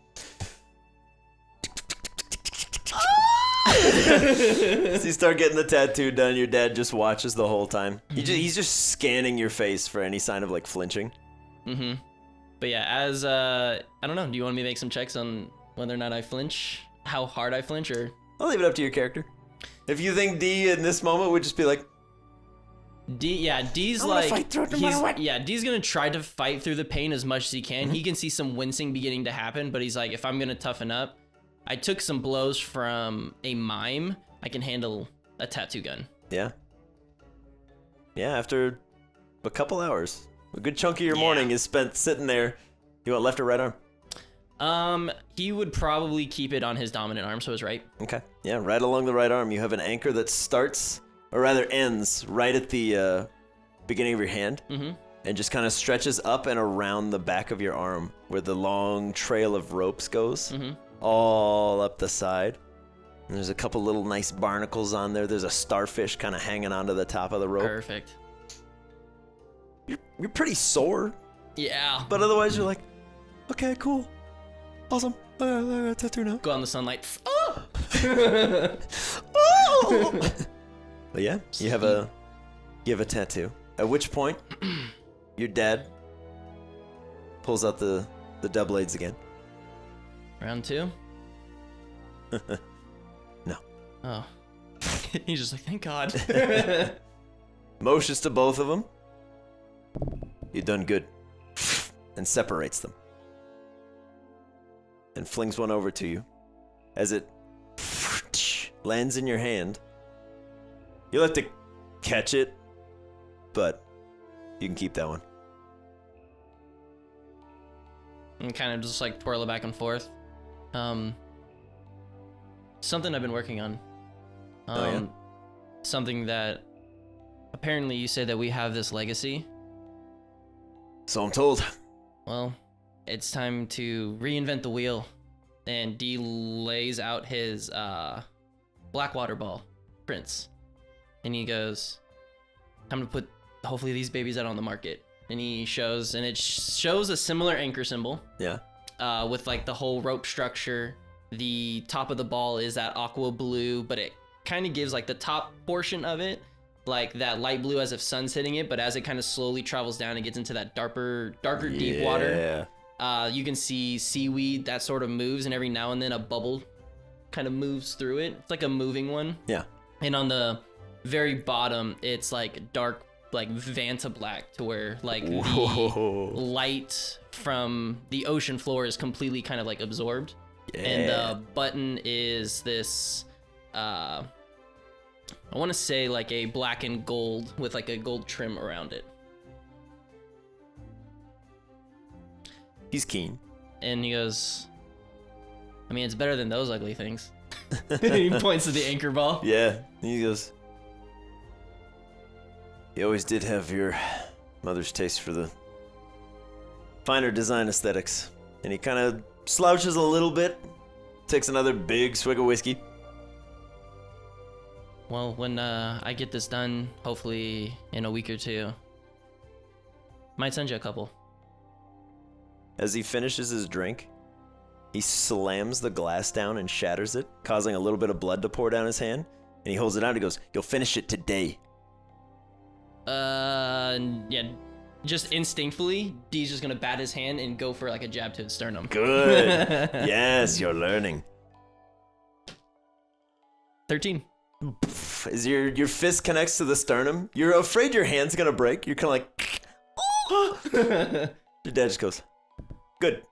So you start getting the tattoo done. Your dad just watches the whole time. He's just scanning your face for any sign of like flinching. Mm-hmm. But yeah, as I don't know. Do you want me to make some checks on whether or not I flinch? How hard I flinch, or? I'll leave it up to your character. If you think D in this moment would just be like, D's like, fight through it no matter what. Yeah, D's gonna try to fight through the pain as much as he can. Mm-hmm. He can see some wincing beginning to happen, but he's like, if I'm gonna toughen up, I took some blows from a mime. I can handle a tattoo gun. Yeah. Yeah, after a couple hours, a good chunk of your morning is spent sitting there. You want left or right arm? He would probably keep it on his dominant arm, so his right. Okay. Yeah, right along the right arm, you have an anchor that starts, or rather ends, right at the beginning of your hand. Mm-hmm. And just kind of stretches up and around the back of your arm, where the long trail of ropes goes. Mm-hmm. All up the side. And there's a couple little nice barnacles on there. There's a starfish kind of hanging onto the top of the rope. Perfect. You're pretty sore. Yeah. But otherwise you're like, okay, cool. Awesome. I got a tattoo now. Go on the sunlight. Oh! Oh! But yeah, you have a tattoo. At which point, your dad pulls out the double blades again. Round 2? No. Oh. He's just like, thank God. Motions to both of them. You done good. And separates them. And flings one over to you. As it lands in your hand. You'll have to catch it, but you can keep that one. And kind of just like twirl it back and forth. Something I've been working on. Something that apparently you say that we have this legacy. So I'm told. Well, it's time to reinvent the wheel. And D lays out his Blackwater ball prints. And he goes, time to put hopefully these babies out on the market. And he shows, and it shows a similar anchor symbol. Yeah. With like the whole rope structure. The top of the ball is that aqua blue, but it kind of gives like the top portion of it like that light blue as if sun's hitting it, but as it kind of slowly travels down and gets into that darker deep water, you can see seaweed that sort of moves, and every now and then a bubble kind of moves through it. It's like a moving one. Yeah. And on the very bottom, it's like dark, like Vanta black, to where like the light from the ocean floor is completely kind of like absorbed. Yeah. And the button is this, I want to say like a black and gold with like a gold trim around it. He's keen. And he goes, I mean, it's better than those ugly things. He points to the anchor ball. Yeah. He goes, you always did have your mother's taste for the finer design aesthetics. And he kind of slouches a little bit, takes another big swig of whiskey. Well, when I get this done, hopefully in a week or two, might send you a couple. As he finishes his drink, he slams the glass down and shatters it, causing a little bit of blood to pour down his hand. And he holds it out and he goes, you'll finish it today. Yeah. Just instinctively, D's just gonna bat his hand and go for like a jab to his sternum. Good. Yes, you're learning. 13. As your fist connects to the sternum, you're afraid your hand's gonna break. You're kind of like, oh. Your dad just goes, good.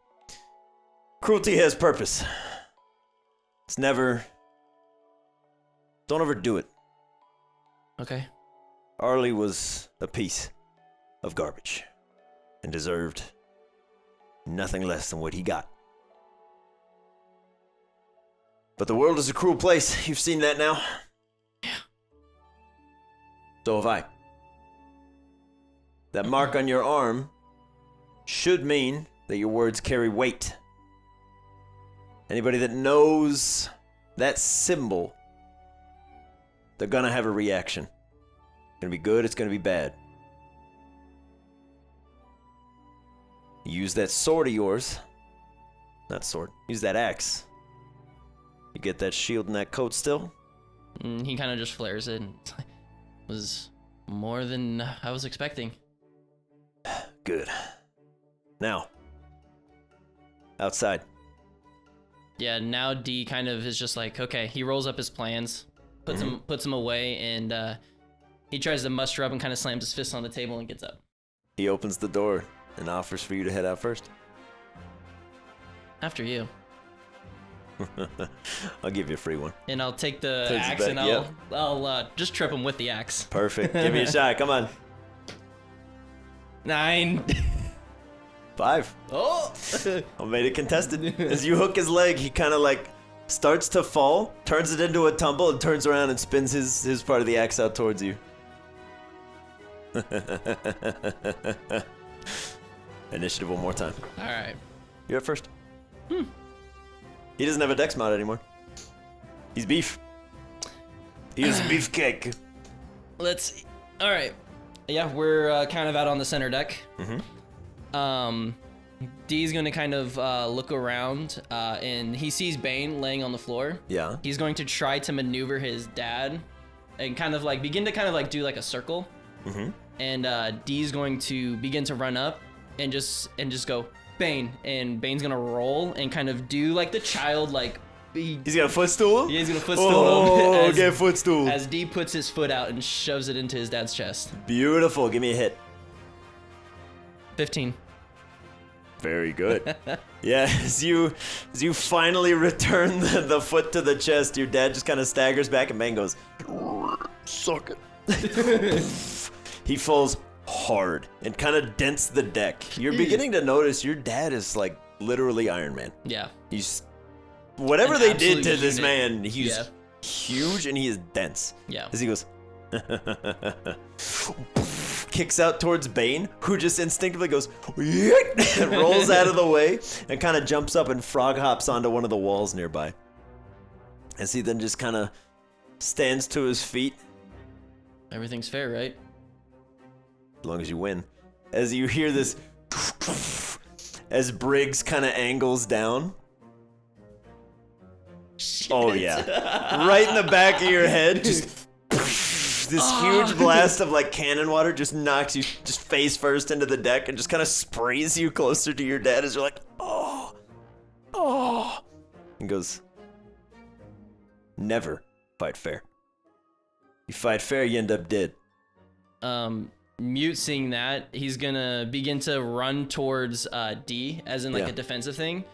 Cruelty has purpose. It's never. Don't overdo it. Okay. Arlie was a piece of garbage and deserved nothing less than what he got. But the world is a cruel place. You've seen that now. Yeah. So have I. That mark on your arm should mean that your words carry weight Anybody that knows that symbol, they're gonna have a reaction. It's gonna be good, it's gonna be bad. Use that sword of yours. Not sword. Use that axe. You get that shield and that coat still? He kind of just flares it. And was more than I was expecting. Good. Now, outside. Yeah, now D kind of is just like, okay, he rolls up his plans, puts him away, and he tries to muster up and kind of slams his fist on the table and gets up. He opens the door and offers for you to head out first. After you. I'll give you a free one. And I'll take the Takes it axe back, and I'll just trip him with the axe. Perfect. Give me a shot. Come on. 9. 5. Oh! I made it contested. As you hook his leg, he kind of like starts to fall, turns it into a tumble, and turns around and spins his part of the axe out towards you. Initiative one more time. All right. You're up first. He doesn't have a dex mod anymore. He's beef. He's beefcake. All right. Yeah, we're kind of out on the center deck. D's gonna kind of look around, and he sees Bane laying on the floor. Yeah. He's going to try to maneuver his dad, and kind of like begin to kind of like do like a circle. And D's going to begin to run up, and just go Bane, and Bane's gonna roll and kind of do like the child like. He's got a footstool? Yeah, he's gonna footstool him. Oh, get footstool. As D puts his foot out and shoves it into his dad's chest. Beautiful. Give me a hit. 15. Very good. Yeah, as you finally return the foot to the chest, your dad just kind of staggers back and Bane goes, suck it. He falls hard and kind of dents the deck. You're beginning to notice your dad is like literally Iron Man. Yeah. He's whatever An they did absolute to this unit. man, he's huge and he is dense. Yeah. As he goes, kicks out towards Bane, who just instinctively goes, and rolls out of the way and kind of jumps up and frog hops onto one of the walls nearby. As he then just kind of stands to his feet. Everything's fair, right? As long as you win. As you hear this, as Briggs kind of angles down. Shit. Oh yeah, right in the back of your head, just this huge blast of like cannon water just knocks you just face first into the deck and just kind of sprays you closer to your dad as you're like, oh, and goes, never fight fair. You fight fair, you end up dead. Mute seeing that, he's gonna begin to run towards D, as in like a defensive thing.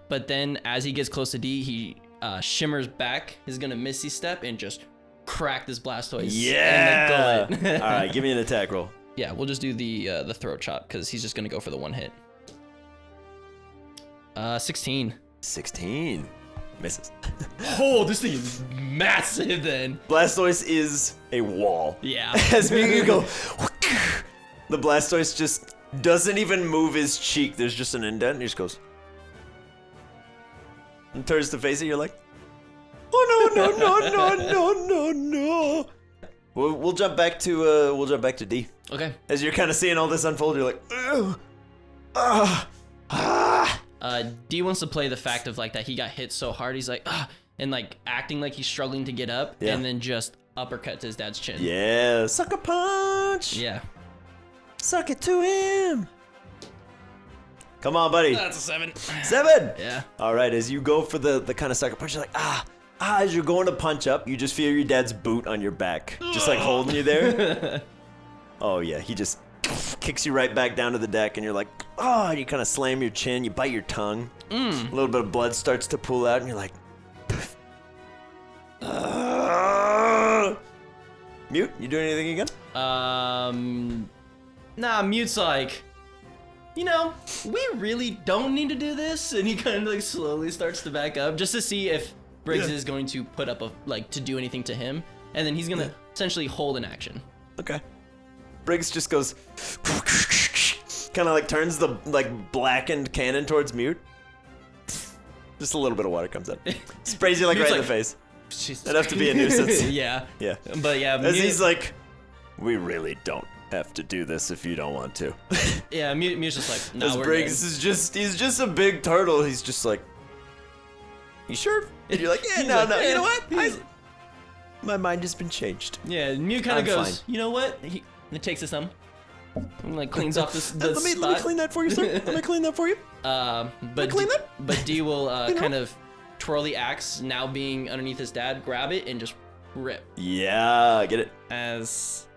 But then as he gets close to D, he shimmers back. He's gonna Misty Step and just crack this Blastoise. Yeah! In the gullet. All right, give me an attack roll. Yeah, we'll just do the throat chop because he's just gonna go for the one hit. 16. 16. Misses. Oh, this thing is massive then. Blastoise is a wall. Yeah. As you go, the Blastoise just doesn't even move his cheek. There's just an indent, and he just goes, and turns to face it. You're like, oh no. We'll jump back to D. Okay. As you're kind of seeing all this unfold, you're like, D wants to play the fact of like that he got hit so hard. He's like, and like acting like he's struggling to get up, and then just uppercut to his dad's chin. Yeah, sucker punch. Yeah. Suck it to him. Come on, buddy. That's a 7. 7. Yeah. All right, as you go for the kind of sucker punch, you're like, as you're going to punch up, you just feel your dad's boot on your back, just like holding you there. Oh yeah, he just kicks you right back down to the deck, and you're like, you kind of slam your chin, you bite your tongue. A little bit of blood starts to pool out, and you're like, Mute, you doing anything again? Nah, Mute's like, we really don't need to do this, and he kind of like slowly starts to back up just to see if Briggs is going to put up to do anything to him, and then he's gonna essentially hold an action. Okay. Briggs just goes, kind of like turns the like blackened cannon towards Mute, Just a little bit of water comes out. Sprays you like Mew's right in the like, face. Jesus. Enough to be a nuisance. Yeah. Yeah. But yeah, As he's like, we really don't have to do this if you don't want to. Yeah, Mew's just like, no, As we're Briggs good. is he's just a big turtle. He's just like, you sure? And you're like, yeah, He's no, like, no. You "Eh." know what? My mind has been changed. Yeah, Mew kind I'm of goes, fine. you know what? He takes his thumb and like cleans off the let me spot. clean that for you, sir. Let me clean that for you. But clean D, that? but D will You know? kind of twirl the axe, now being underneath his dad, grab it and just rip. Yeah, get it. As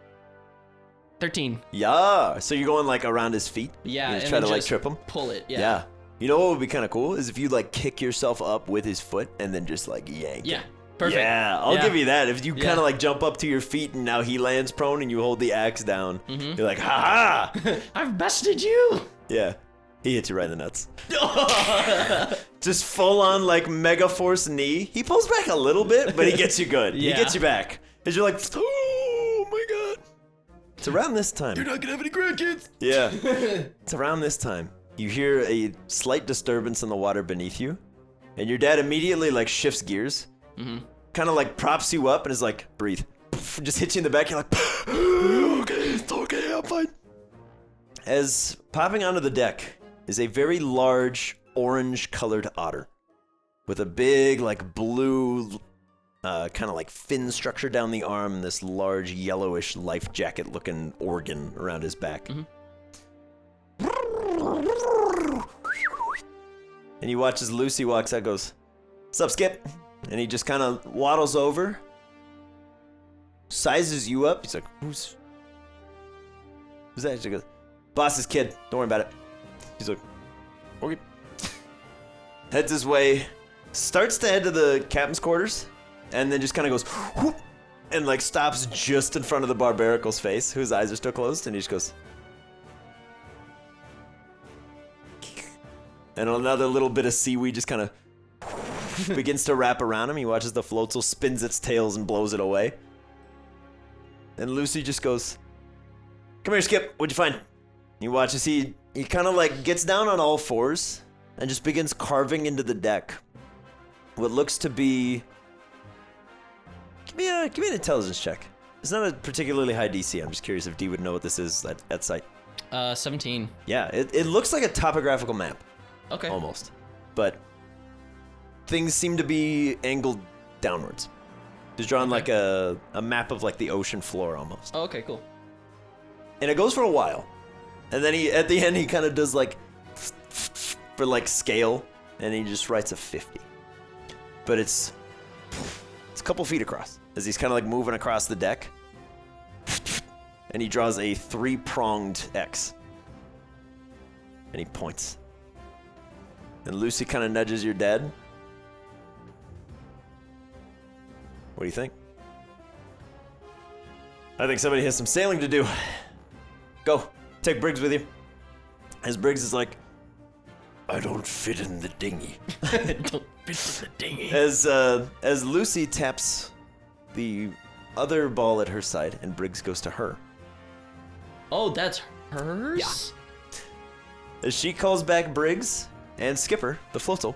13. Yeah. So you're going like around his feet. Yeah, You just and try then to like just trip him. Pull it. Yeah. Yeah. You know what would be kind of cool is if you like kick yourself up with his foot and then just like yank. Yeah. it. Perfect. Yeah, I'll give you that. If you Yeah. kind of like jump up to your feet and now he lands prone and you hold the axe down, Mm-hmm. you're like, ha ha. I've bested you. Yeah. He hits you right in the nuts. Just full on like mega force knee. He pulls back a little bit, but he gets you good. Yeah. He gets you back. Because you're like, oh my god. It's around this time. You're not gonna have any grandkids. Yeah. It's around this time. You hear a slight disturbance in the water beneath you, and your dad immediately like shifts gears, kind of like props you up and is like, breathe. Just hits you in the back. You're like, okay, it's okay, I'm fine. As popping onto the deck is a very large orange-colored otter with a big like blue kind of like fin structure down the arm and this large yellowish life jacket looking organ around his back. And you watch as Lucy walks out, goes, "Sup, Skip?" And he just kind of waddles over, sizes you up. He's like, who's that? She goes, "Boss's kid. Don't worry about it." He's like, "Okay." Heads his way, starts to head to the captain's quarters, and then just kind of goes, whoop, and like stops just in front of the Barbarical's face, whose eyes are still closed, and he just goes, and another little bit of seaweed just kind of begins to wrap around him. He watches the floatzel spins its tails and blows it away. And Lucy just goes, "Come here, Skip. What'd you find?" You watch as he kind of like gets down on all fours and just begins carving into the deck what looks to be... Give me an intelligence check. It's not a particularly high DC. I'm just curious if D would know what this is at sight. 17. Yeah, it looks like a topographical map. Okay. Almost. But things seem to be angled downwards. Just drawn like a map of like the ocean floor almost. Oh, okay, cool. And it goes for a while. And then at the end he kind of does like for like scale and he just writes a 50. But it's a couple feet across as he's kind of like moving across the deck. And he draws a 3-pronged X. And he points. And Lucy kind of nudges your dad. What do you think? I think somebody has some sailing to do. Go, take Briggs with you. As Briggs is like, "I don't fit in the dinghy." Don't fit in the dinghy. As Lucy taps the other ball at her side and Briggs goes to her. Oh, that's hers? As she calls back Briggs and Skipper, the floatzel,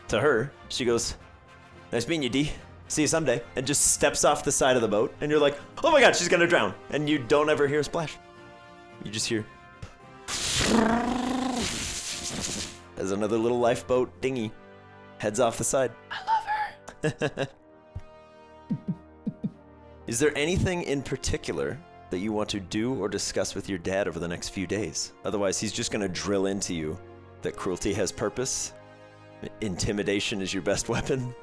to her, she goes, "Nice meeting you, D. See you someday," and just steps off the side of the boat, and you're like, "Oh my god, she's gonna drown," and you don't ever hear a splash. You just hear as another little lifeboat dinghy heads off the side. I love her. Is there anything in particular that you want to do or discuss with your dad over the next few days? Otherwise, he's just gonna drill into you that cruelty has purpose, intimidation is your best weapon.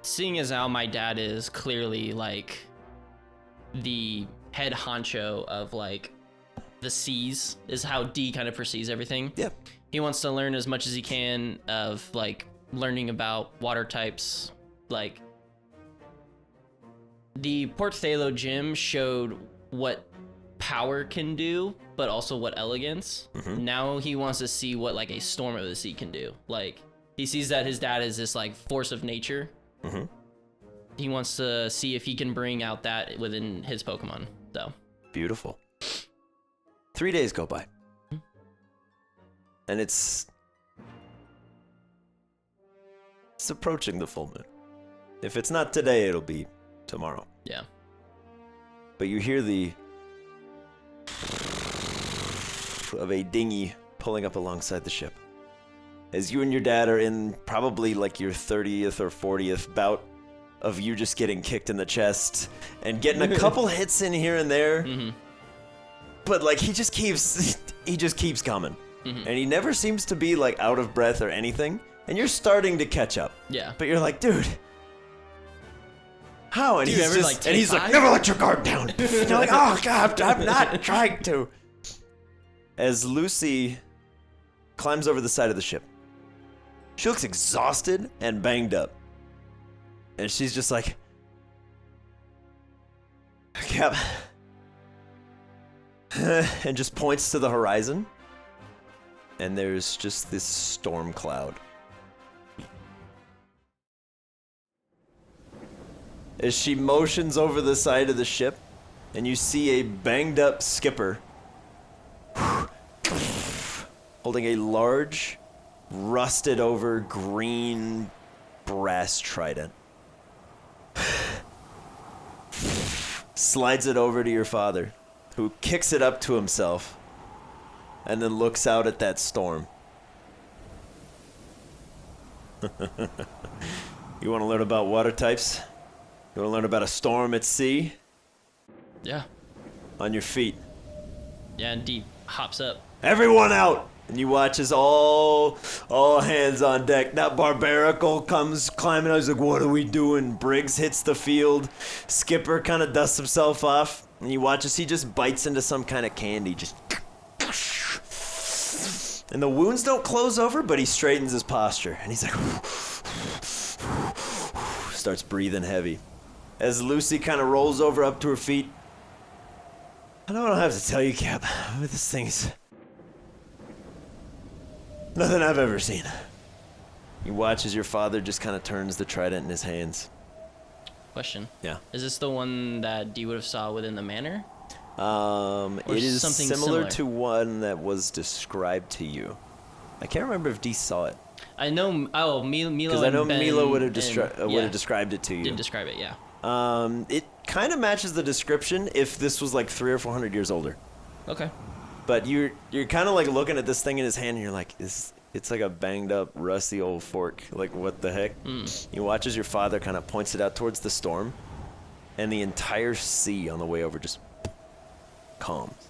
Seeing as how my dad is clearly like the head honcho of like the seas, is how D kind of perceives everything. Yeah. He wants to learn as much as he can of like learning about water types. Like the Portelo gym showed what power can do, but also what elegance. Now he wants to see what like a storm of the sea can do. Like he sees that his dad is this like force of nature. He wants to see if he can bring out that within his Pokemon. So Beautiful. 3 days go by. And It's approaching the full moon. If it's not today, it'll be tomorrow. Yeah. But you hear the of a dinghy pulling up alongside the ship. As you and your dad are in probably like your 30th or 40th bout of you just getting kicked in the chest and getting a couple hits in here and there. Mm-hmm. But like he just keeps coming. Mm-hmm. And he never seems to be like out of breath or anything. And you're starting to catch up. Yeah. But you're like, dude, how? And he's like, never let your guard down. And you're like, oh God, I'm not trying to. As Lucy climbs over the side of the ship, she looks exhausted and banged up. And she's just like, Cap. And just points to the horizon. And there's just this storm cloud. As she motions over the side of the ship, and you see a banged up skipper holding a large, rusted over green brass trident. Slides it over to your father, who kicks it up to himself, and then looks out at that storm. You want to learn about water types? You want to learn about a storm at sea? Yeah. On your feet. Yeah, and Deep hops up. Everyone out! And you watch as all hands on deck. That Barbarical comes climbing out. He's like, what are we doing? Briggs hits the field. Skipper kind of dusts himself off. And you watch as he just bites into some kind of candy. Just... And the wounds don't close over, but he straightens his posture. And he's like... Starts breathing heavy. As Lucy kind of rolls over up to her feet. I don't have to tell you, Cap, but this thing's... nothing I've ever seen. You watch as your father just kind of turns the trident in his hands. Question. Yeah. Is this the one that Dee would have saw within the manor? It is similar to one that was described to you. I can't remember if Dee saw it. I know. Oh, Milo. Because I know Milo would have described it to you. Did describe it, yeah. It kind of matches the description if this was like 300 or 400 years older. Okay. But you're kind of like looking at this thing in his hand, and you're like, it's like a banged up, rusty old fork. Like, what the heck? You watch as your father kind of points it out towards the storm, and the entire sea on the way over just calms.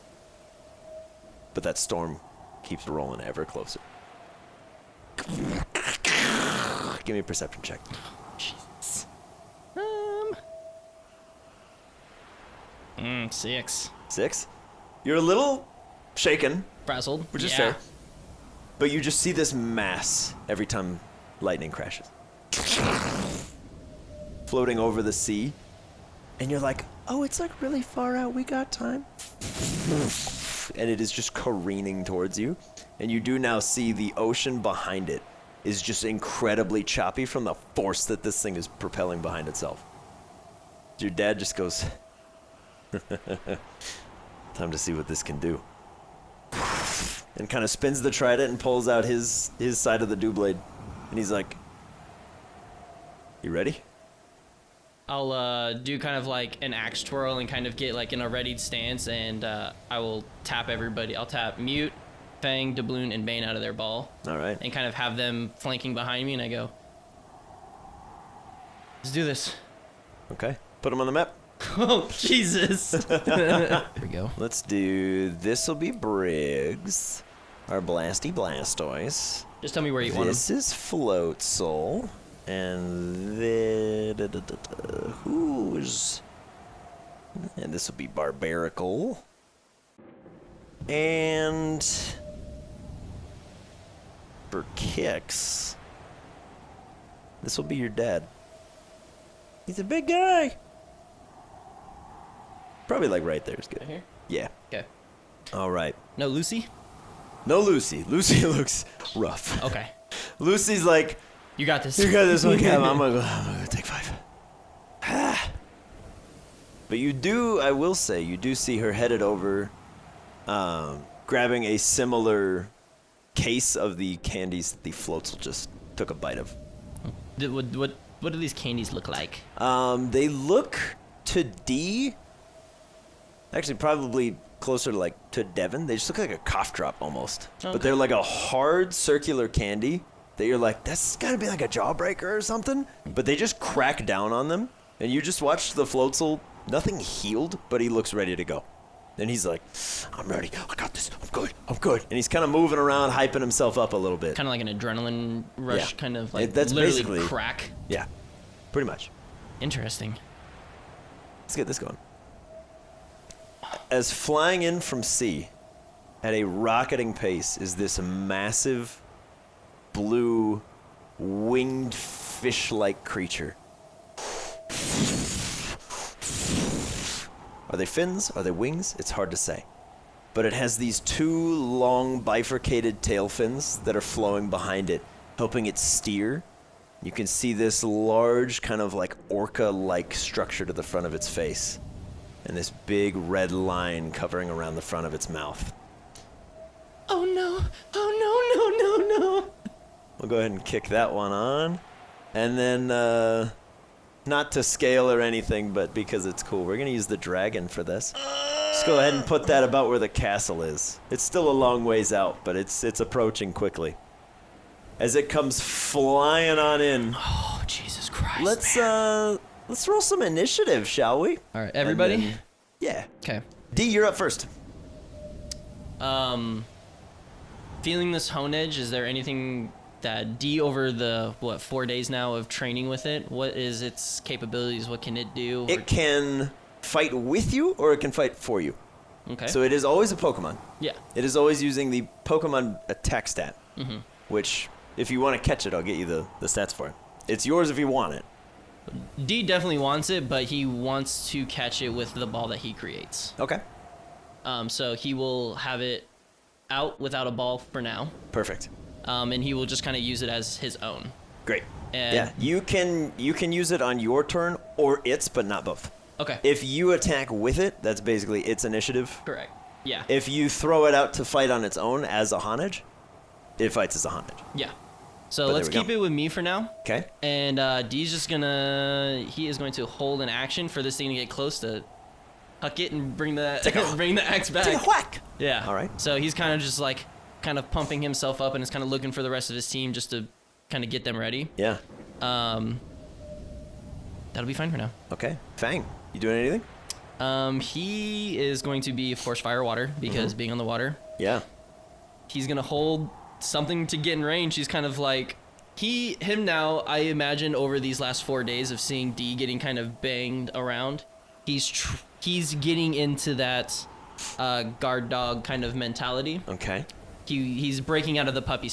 But that storm keeps rolling ever closer. Give me a perception check. Jesus. 6. 6? You're a little shaken. Frazzled. Which is fair. But you just see this mass every time lightning crashes. Floating over the sea. And you're like, oh, it's like really far out. We got time. And it is just careening towards you. And you do now see the ocean behind it is just incredibly choppy from the force that this thing is propelling behind itself. Your dad just goes, time to see what this can do. And kind of spins the trident and pulls out his side of the dew blade. And he's like, you ready? I'll do kind of like an axe twirl and kind of get like in a readied stance, and I will tap everybody. I'll tap Mute, Fang, Doubloon, and Bane out of their ball. All right. And kind of have them flanking behind me, and I go, let's do this. Okay. Put them on the map. Oh, Jesus. There we go. Let's do, this'll be Briggs, our Blasty Blastoise. Just tell me where you want them. This is Floatzel. And then, and this will be Barbarical. And for kicks, this will be your dad. He's a big guy. Probably like right there is good. Right here? Yeah. Okay. All right. No Lucy? No Lucy. Lucy looks rough. Okay. Lucy's like, you got this. You got this one, Cam. I'm gonna take 5. But you do, I will say, you do see her headed over, grabbing a similar case of the candies that the Floatzel just took a bite of. What do these candies look like? They look to D. Actually, probably closer to to Devon. They just look like a cough drop almost. Okay. But they're like a hard circular candy that you're like, that's gotta be like a jawbreaker or something. But they just crack down on them, and you just watch the Floatzel. Nothing healed, but he looks ready to go. And he's like, I'm ready. I got this. I'm good. And he's kind of moving around, hyping himself up a little bit. Kind of like an adrenaline rush, kind of like that's literally basically crack. Yeah, pretty much. Interesting. Let's get this going. As flying in from sea at a rocketing pace is this massive blue winged fish-like creature. Are they fins? Are they wings? It's hard to say. But it has these two long bifurcated tail fins that are flowing behind it, helping it steer. You can see this large kind of like orca-like structure to the front of its face. And this big red line covering around the front of its mouth. Oh no! Oh no! No! We'll go ahead and kick that one on. And then, not to scale or anything, but because it's cool, we're going to use the dragon for this. Just go ahead and put that about where the castle is. It's still a long ways out, but it's approaching quickly. As it comes flying on in. Oh, Jesus Christ. Let's roll some initiative, shall we? All right, everybody? Then, yeah. Okay. D, you're up first. Feeling this hone edge, is there anything that D over the, 4 days now of training with it? What is its capabilities? What can it do? It can fight with you or it can fight for you. Okay. So it is always a Pokemon. Yeah. It is always using the Pokemon attack stat, which if you want to catch it, I'll get you the stats for it. It's yours if you want it. D definitely wants it, but he wants to catch it with the ball that he creates. Okay. So he will have it out without a ball for now. Perfect. And he will just kind of use it as his own. Great. And yeah, you can use it on your turn or its, but not both. Okay. If you attack with it, that's basically its initiative. Correct. Yeah. If you throw it out to fight on its own as a Honage, it fights as a Honage. Yeah. So let's keep it with me for now. Okay. And D's just he is going to hold an action for this thing to get close to huck it and bring the bring the axe back. Take a whack. Yeah. All right. So he's kind of just kind of pumping himself up and is kind of looking for the rest of his team just to kind of get them ready. Yeah. That'll be fine for now. Okay. Fang, you doing anything? He is going to be, of course, fire water because being on the water. Yeah. He's going to hold something to get in range. He's kind of like him now. I imagine over these last 4 days of seeing D getting kind of banged around, he's getting into that guard dog kind of mentality. Okay. He's breaking out of the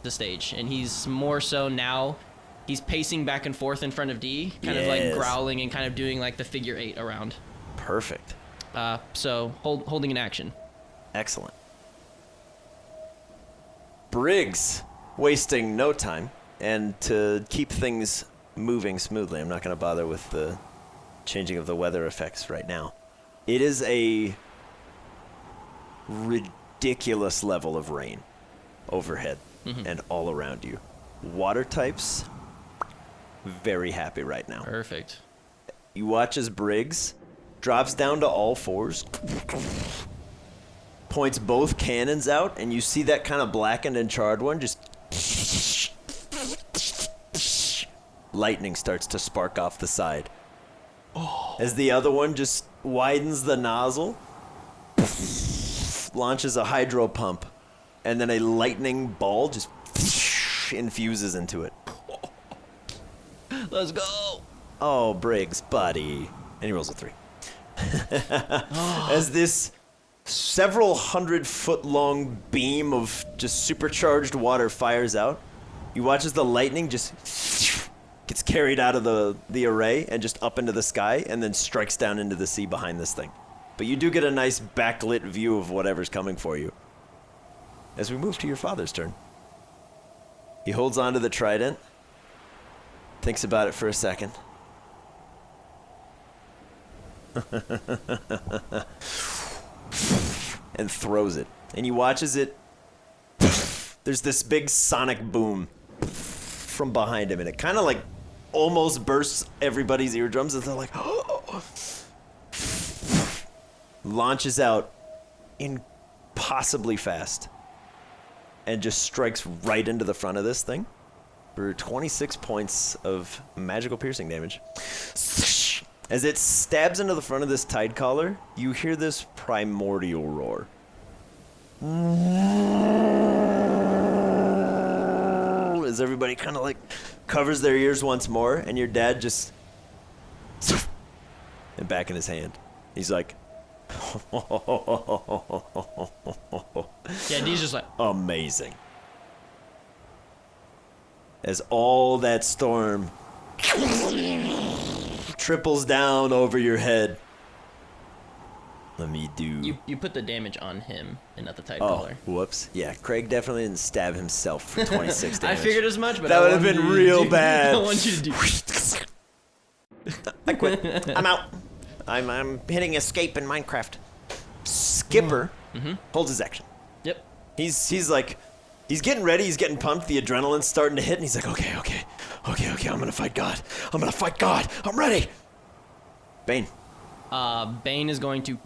stage, and he's more so now. He's pacing back and forth in front of D, kind of like growling and kind of doing like the figure 8 around. Perfect. So holding an action. Excellent. Briggs, wasting no time, and to keep things moving smoothly, I'm not going to bother with the changing of the weather effects right now. It is a ridiculous level of rain overhead and all around you. Water types, very happy right now. Perfect. You watch as Briggs drops down to all fours, points both cannons out, and you see that kind of blackened and charred one just... Lightning starts to spark off the side. As the other one just widens the nozzle, launches a hydro pump, and then a lightning ball just infuses into it. Let's go. Oh, Briggs, buddy. And he rolls a 3. As this several 100-foot long beam of just supercharged water fires out, you watch as the lightning just gets carried out of the array and just up into the sky and then strikes down into the sea behind this thing. But you do get a nice backlit view of whatever's coming for you. As we move to your father's turn. He holds onto the trident, thinks about it for a second. And throws it. And you watch as it... There's this big sonic boom. from behind him, and it kind of like almost bursts everybody's eardrums, and they're like, oh, launches out impossibly fast and just strikes right into the front of this thing for 26 points of magical piercing damage. As it stabs into the front of this tide collar, you hear this primordial roar. As everybody kind of like covers their ears once more, and your dad just and back in his hand. He's like, Yeah, D's just like, amazing. As all that storm triples down over your head. Let me do. You put the damage on him and not the tide Oh, collar. whoops. Yeah, Craig definitely didn't stab himself for 26 damage. I figured as much, but that would have been real bad. I want you to do. I quit. I'm out. I'm hitting escape in Minecraft. Skipper holds his action. Yep. He's like, he's getting ready. He's getting pumped. The adrenaline's starting to hit, and he's like, okay. I'm gonna fight God. I'm ready. Bane. Bane is going to,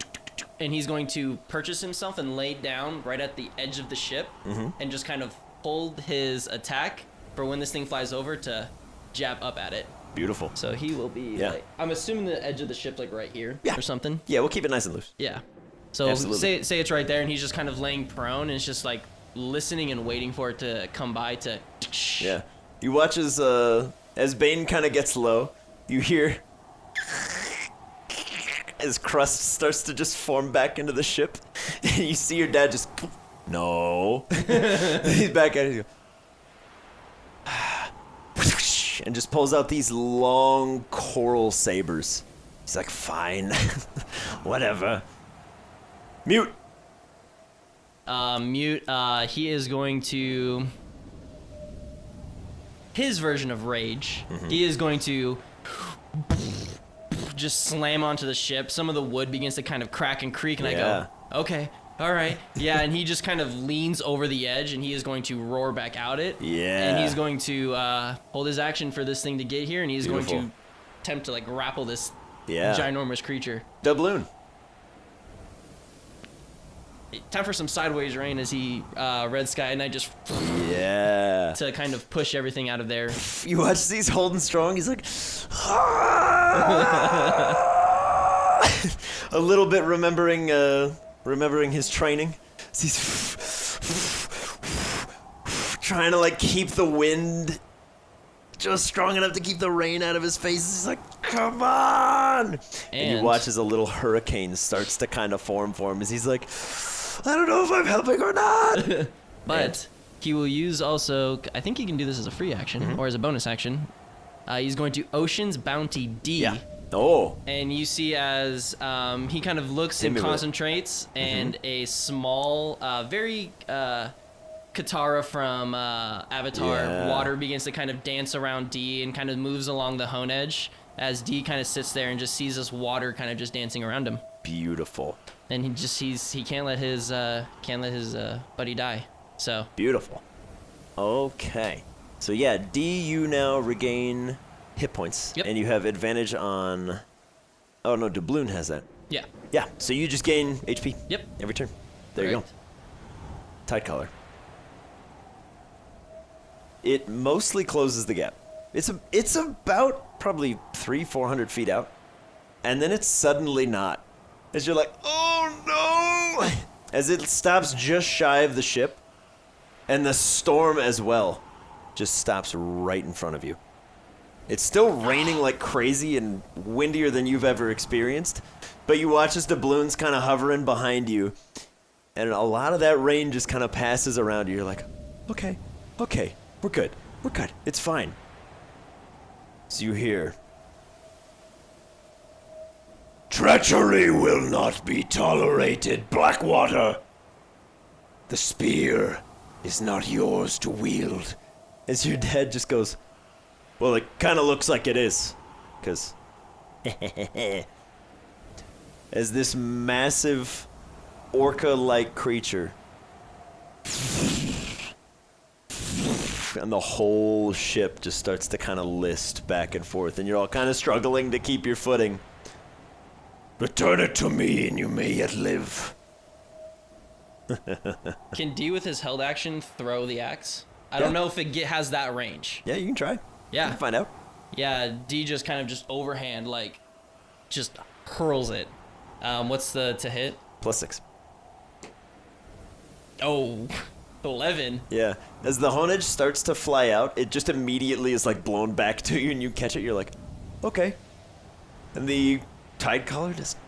and he's going to purchase himself and lay down right at the edge of the ship, and just kind of hold his attack for when this thing flies over to jab up at it. Beautiful. So he will be like, I'm assuming the edge of the ship's like right here or something. Yeah, we'll keep it nice and loose. Yeah. So Absolutely. say it's right there, and he's just kind of laying prone, and it's just like listening and waiting for it to come by to. Yeah. You watch as Bane kind of gets low, you hear as crust starts to just form back into the ship, and you see your dad just, no. He's back at it. And just pulls out these long coral sabers. He's like, fine, whatever. Mute. He is going to. His version of rage. He is going to just slam onto the ship. Some of the wood begins to kind of crack and creak, and I go, okay, all right. Yeah, and he just kind of leans over the edge, and he is going to roar back out it. Yeah. And he's going to hold his action for this thing to get here, and he's going to attempt to like grapple this ginormous creature. Doubloon. Time for some sideways rain as he Red Sky and I just to kind of push everything out of there. You watch these holding strong. He's like, a little bit remembering his training. He's trying to like keep the wind just strong enough to keep the rain out of his face. He's like, come on! And you watch as a little hurricane starts to kind of form for him as he's like, I don't know if I'm helping or not. But he will use also, I think he can do this as a free action or as a bonus action. He's going to Ocean's Bounty D. Yeah. Oh. And you see as he kind of looks and concentrates, and a small, very Katara from Avatar water begins to kind of dance around D and kind of moves along the hone edge as D kind of sits there and just sees this water kind of just dancing around him. Beautiful. And he can't let his buddy die. So beautiful. Okay. So yeah, D, you now regain hit points, and you have advantage on. Oh no, Doubloon has that. Yeah. Yeah. So you just gain HP. Yep. Every turn. There you go. Tide collar. It mostly closes the gap. It's about probably 300-400 feet out, and then it's suddenly not. As you're like, oh no! As it stops just shy of the ship, and the storm as well just stops right in front of you. It's still raining like crazy and windier than you've ever experienced, but you watch as doubloon's kind of hovering behind you, and a lot of that rain just kind of passes around you. You're like, okay, we're good, it's fine. So you hear, treachery will not be tolerated, Blackwater. The spear is not yours to wield. As your dad just goes, well, it kind of looks like it is. Because as this massive orca-like creature and the whole ship just starts to kind of list back and forth, and you're all kind of struggling to keep your footing. Return it to me, and you may yet live. Can D with his held action throw the axe? I don't know if it has that range. Yeah, you can try. Yeah. You can find out. Yeah, D just kind of just overhand, like, just hurls it. What's the to hit? +6. Oh, 11. Yeah. As the honage starts to fly out, it just immediately is like blown back to you, and you catch it. You're like, okay. And the tide collar doesn't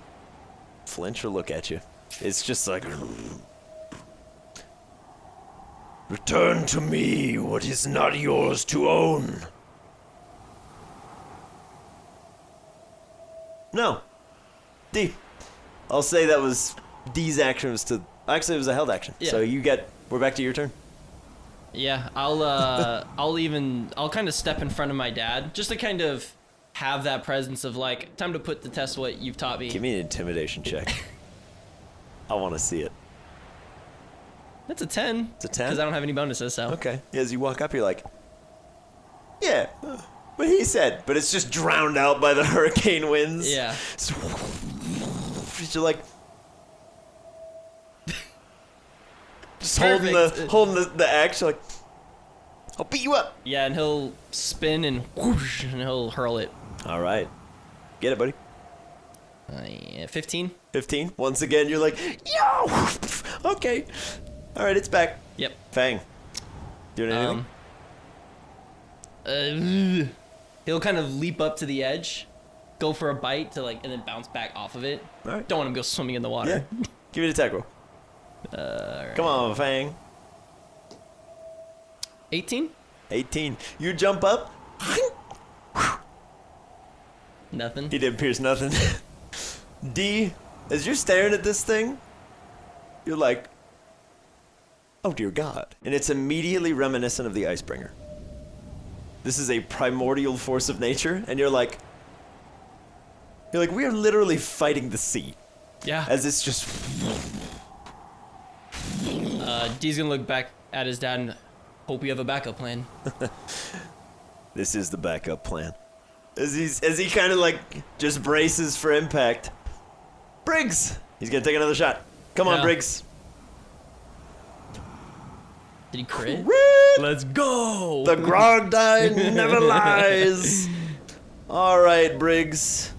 flinch or look at you. It's just like, return to me what is not yours to own. No. D. I'll say that was D's action was to... Actually, it was a held action. Yeah. So we're back to your turn. Yeah, I'll kind of step in front of my dad just to kind of have that presence of like, time to put to test what you've taught me. Give me an intimidation check. I want to see it. That's a 10. It's a 10? Because I don't have any bonuses, so. Okay. As you walk up, you're like, yeah, what he said. But it's just drowned out by the hurricane winds. Yeah. So, you're like, just holding the axe. You're like, I'll beat you up. Yeah, and he'll spin and whoosh, and he'll hurl it. All right. Get it, buddy. Yeah, 15. 15. Once again, you're like, yo! Okay. All right, it's back. Yep. Fang. Doing anything? He'll kind of leap up to the edge, go for a bite to like, and then bounce back off of it. All right. Don't want him to go swimming in the water. Yeah. Give me the attack roll. All right. Come on, Fang. 18? 18. You jump up. Nothing. He didn't pierce nothing. D, as you're staring at this thing, you're like, oh dear God. And it's immediately reminiscent of the Icebringer. This is a primordial force of nature, and you're like, we are literally fighting the sea. Yeah. As it's just... D's gonna look back at his dad and hope you have a backup plan. This is the backup plan. As he kind of like just braces for impact. Briggs! He's gonna take another shot. Come on, Yeah. Briggs. Did he crit? Crit! Let's go! The Grogdine never lies. All right, Briggs.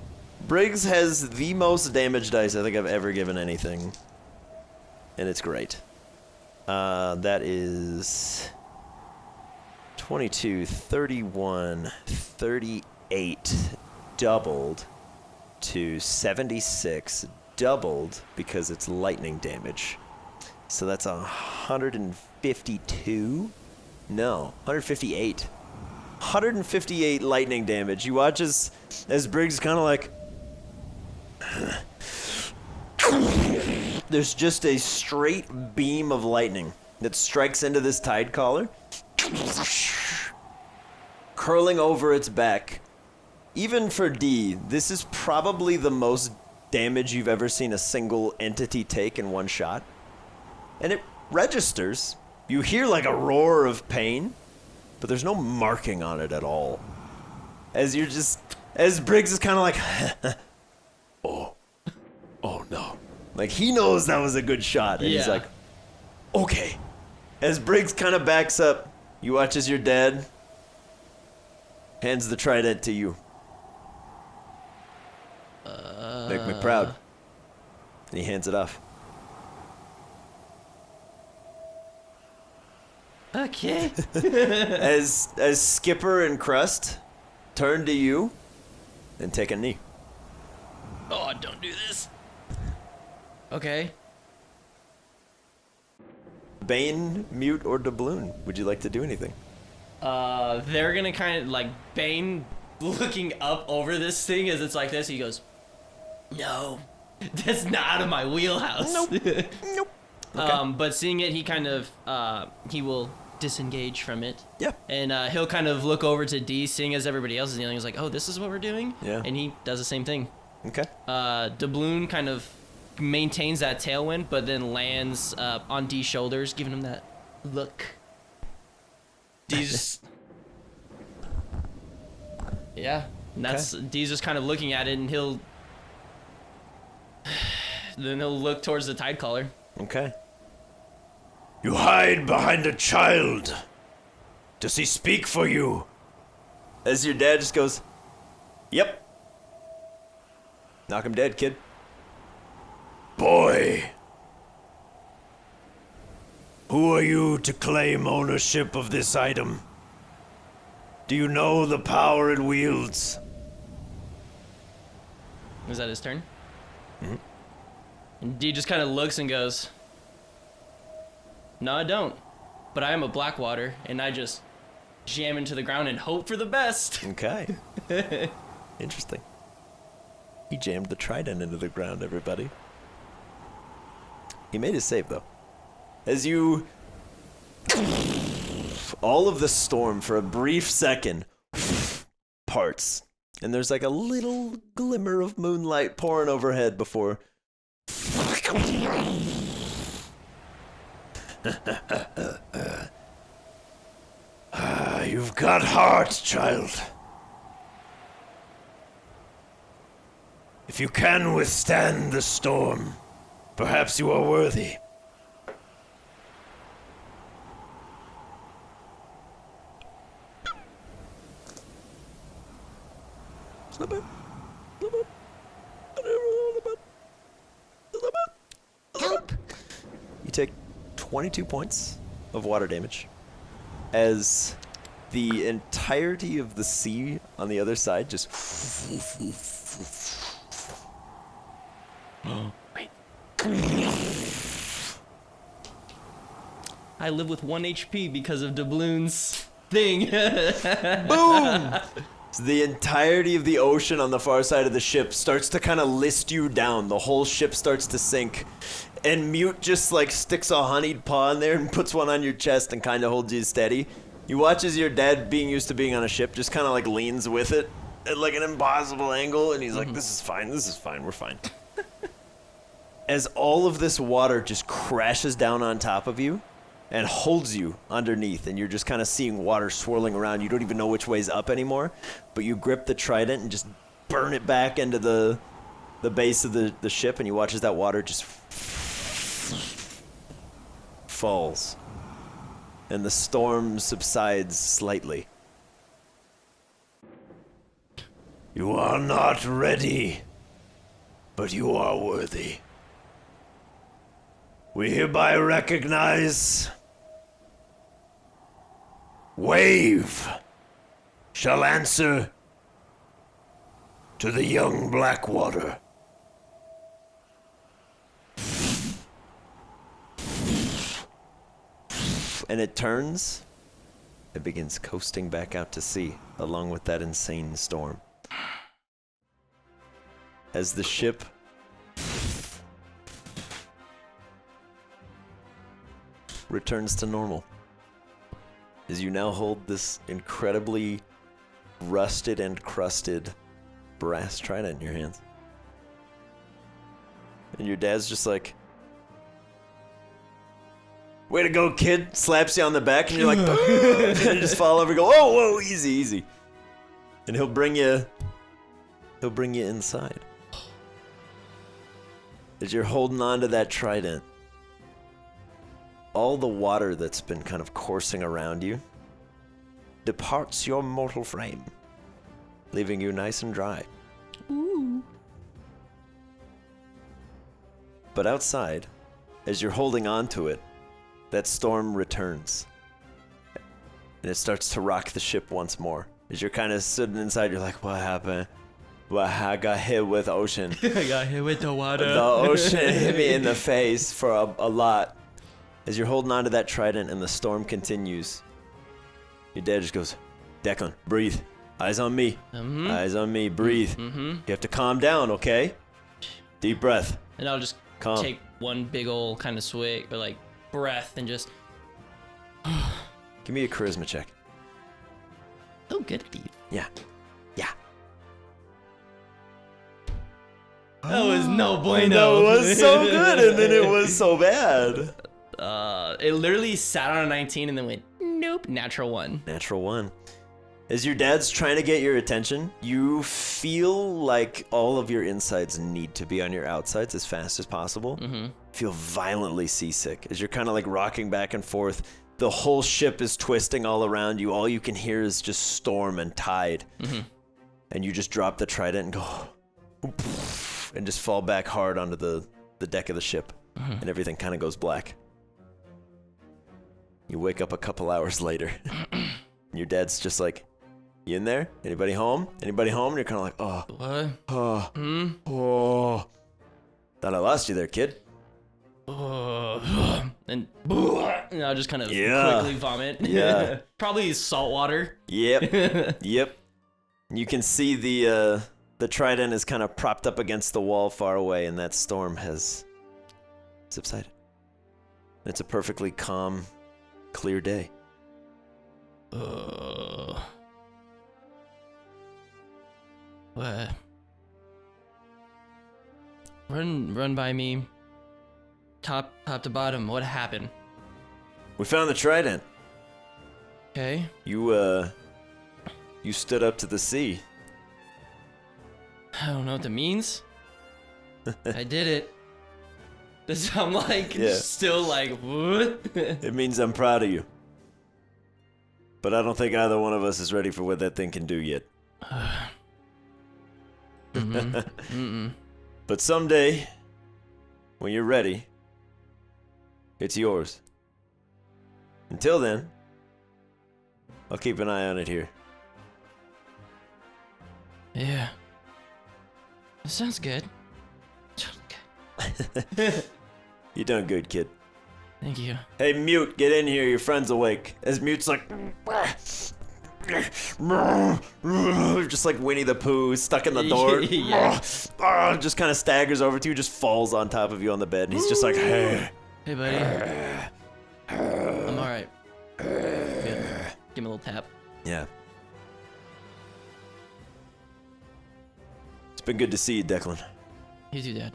Briggs has the most damage dice I think I've ever given anything. And it's great. That is 22, 31, 38 doubled to 76 doubled because it's lightning damage. So that's 152? No, 158. 158 lightning damage. You watch as Briggs is kind of like... There's just a straight beam of lightning that strikes into this tide collar, curling over its back. Even for D, this is probably the most damage you've ever seen a single entity take in one shot. And it registers. You hear like a roar of pain, but there's no marking on it at all. As Briggs is kind of like, oh no. Like, he knows that was a good shot. And he's like, okay. As Briggs kind of backs up, you watch as your dad hands the trident to you. Make me proud. And he hands it off. Okay. As Skipper and Crust turn to you and take a knee. Oh, don't do this. Okay. Bane, Mute, or Doubloon, would you like to do anything? They're gonna kind of like Bane looking up over this thing as it's like this. He goes, "No, that's not out of my wheelhouse." Nope. Nope. Okay. But seeing it, he kind of he will disengage from it. Yeah. And he'll kind of look over to D, seeing as everybody else is kneeling. He's like, "Oh, this is what we're doing." Yeah. And he does the same thing. Okay. Doubloon kind of maintains that tailwind, but then lands on D's shoulders, giving him that look. D's. Yeah, and that's D's just kind of looking at it, and then he'll look towards the tide caller. Okay. You hide behind a child. Does he speak for you? As your dad just goes, yep. Knock him dead, kid. Boy. Who are you to claim ownership of this item? Do you know the power it wields? Is that his turn? Mm-hmm. And D just kind of looks and goes, no, I don't. But I am a Blackwater, and I just jam into the ground and hope for the best. Okay. Interesting. He jammed the trident into the ground, everybody. He made his save, though. As you... all of the storm, for a brief second, parts. And there's like a little glimmer of moonlight pouring overhead before... You've got heart, child. If you can withstand the storm, perhaps you are worthy. It's not bad. Help! You take 22 points of water damage as the entirety of the sea on the other side just... Wait. I live with 1 HP because of Doubloon's thing. Boom! So the entirety of the ocean on the far side of the ship starts to kind of list you down. The whole ship starts to sink. And Mute just like sticks a honeyed paw in there and puts one on your chest and kind of holds you steady. You watch as your dad, being used to being on a ship, just kind of like leans with it at like an impossible angle. And he's like, this is fine, we're fine. As all of this water just crashes down on top of you and holds you underneath, and you're just kind of seeing water swirling around. You don't even know which way's up anymore, but you grip the trident and just burn it back into the base of the ship, and you watch as that water just falls, and the storm subsides slightly. You are not ready, but you are worthy. We hereby recognize Wave shall answer to the young Blackwater. And it turns, it begins coasting back out to sea, along with that insane storm. As the ship returns to normal, as you now hold this incredibly rusted and crusted brass trident in your hands. And your dad's just like, way to go, kid. Slaps you on the back, and you're like, and you just fall over and go, oh, whoa, easy, easy. And he'll bring you inside. As you're holding on to that trident, all the water that's been kind of coursing around you departs your mortal frame, leaving you nice and dry. Ooh. But outside, as you're holding on to it, that storm returns. And it starts to rock the ship once more. As you're kind of sitting inside, you're like, what happened? Well, I got hit with ocean. I got hit with the water. The ocean hit me in the face for a lot. As you're holding on to that trident and the storm continues, your dad just goes, Declan, breathe. Eyes on me. Mm-hmm. Eyes on me. Breathe. Mm-hmm. You have to calm down, okay? Deep breath. And I'll just take one big old kind of swig, or like breath, and just... Give me a charisma check. Oh, good, Steve. Yeah. Yeah. That was no bueno. That was so good, and then it was so bad. It literally sat on a 19 and then went... Nope. Natural 1. Natural 1. As your dad's trying to get your attention, you feel like all of your insides need to be on your outsides as fast as possible. Mm-hmm. Feel violently seasick as you're kind of like rocking back and forth. The whole ship is twisting all around you. All you can hear is just storm and tide. Mm-hmm. And you just drop the trident and go, and just fall back hard onto the deck of the ship. Mm-hmm. And everything kind of goes black. You wake up a couple hours later. And your dad's just like, you in there? Anybody home? Anybody home? And you're kind of like, oh. What? Oh. Hmm? Oh. Thought I lost you there, kid. And I'll just kind of quickly vomit. Yeah. Probably salt water. Yep. Yep. You can see the trident is kind of propped up against the wall far away, and that storm has subsided. It's a perfectly calm, clear day. What? Run by me. Top to bottom. What happened? We found the trident. Okay. You stood up to the sea. I don't know what that means. I did it. I'm like, still like, what? It means I'm proud of you. But I don't think either one of us is ready for what that thing can do yet. But someday, when you're ready, it's yours. Until then, I'll keep an eye on it here. Yeah. That sounds good. You done good, kid. Thank you. Hey, Mute, get in here. Your friend's awake. As Mute's like... just like Winnie the Pooh, stuck in the door. Just kind of staggers over to you, just falls on top of you on the bed. And he's just like, hey. Hey, buddy. I'm alright. Good. Give me a little tap. Yeah. It's been good to see you, Declan. You too, Dad.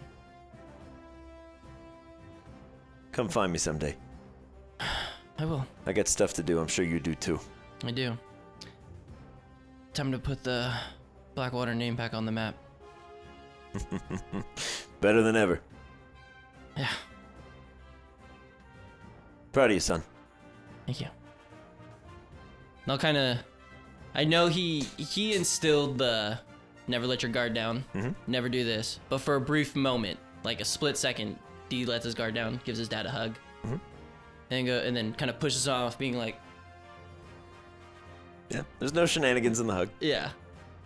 Come find me someday. I will. I got stuff to do. I'm sure you do too. I do. Time to put the Blackwater name back on the map. Better than ever. Yeah. Proud of you, son. Thank you. I'll kind of... I know he instilled the never let your guard down, never do this, but for a brief moment, like a split second, D lets his guard down, gives his dad a hug, and then kind of pushes off, being like, yeah, there's no shenanigans in the hug. yeah.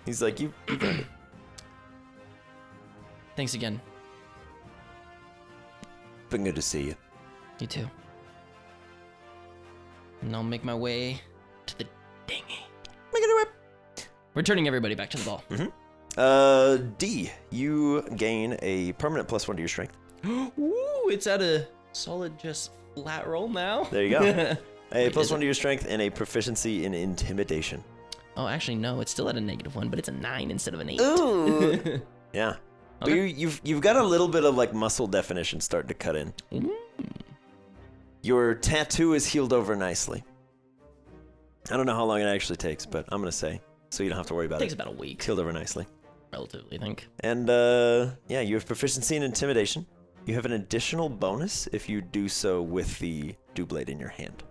He's like, you earned it. Thanks again. Been good to see you. You too. And I'll make my way to the dinghy. Returning everybody back to the ball. D, you gain a permanent +1 to your strength. Ooh, it's at a solid just flat roll now. There you go. A +1 to your strength and a proficiency in intimidation. Oh, actually, no. It's still at a -1, but it's a 9 instead of an 8. Ooh. Yeah. Okay. But you've got a little bit of like muscle definition starting to cut in. Your tattoo is healed over nicely. I don't know how long it actually takes, but I'm gonna say so you don't have to worry about it. Takes about a week. It's healed over nicely. Relatively, I think. And yeah, you have proficiency in intimidation. You have an additional bonus if you do so with the dew blade in your hand.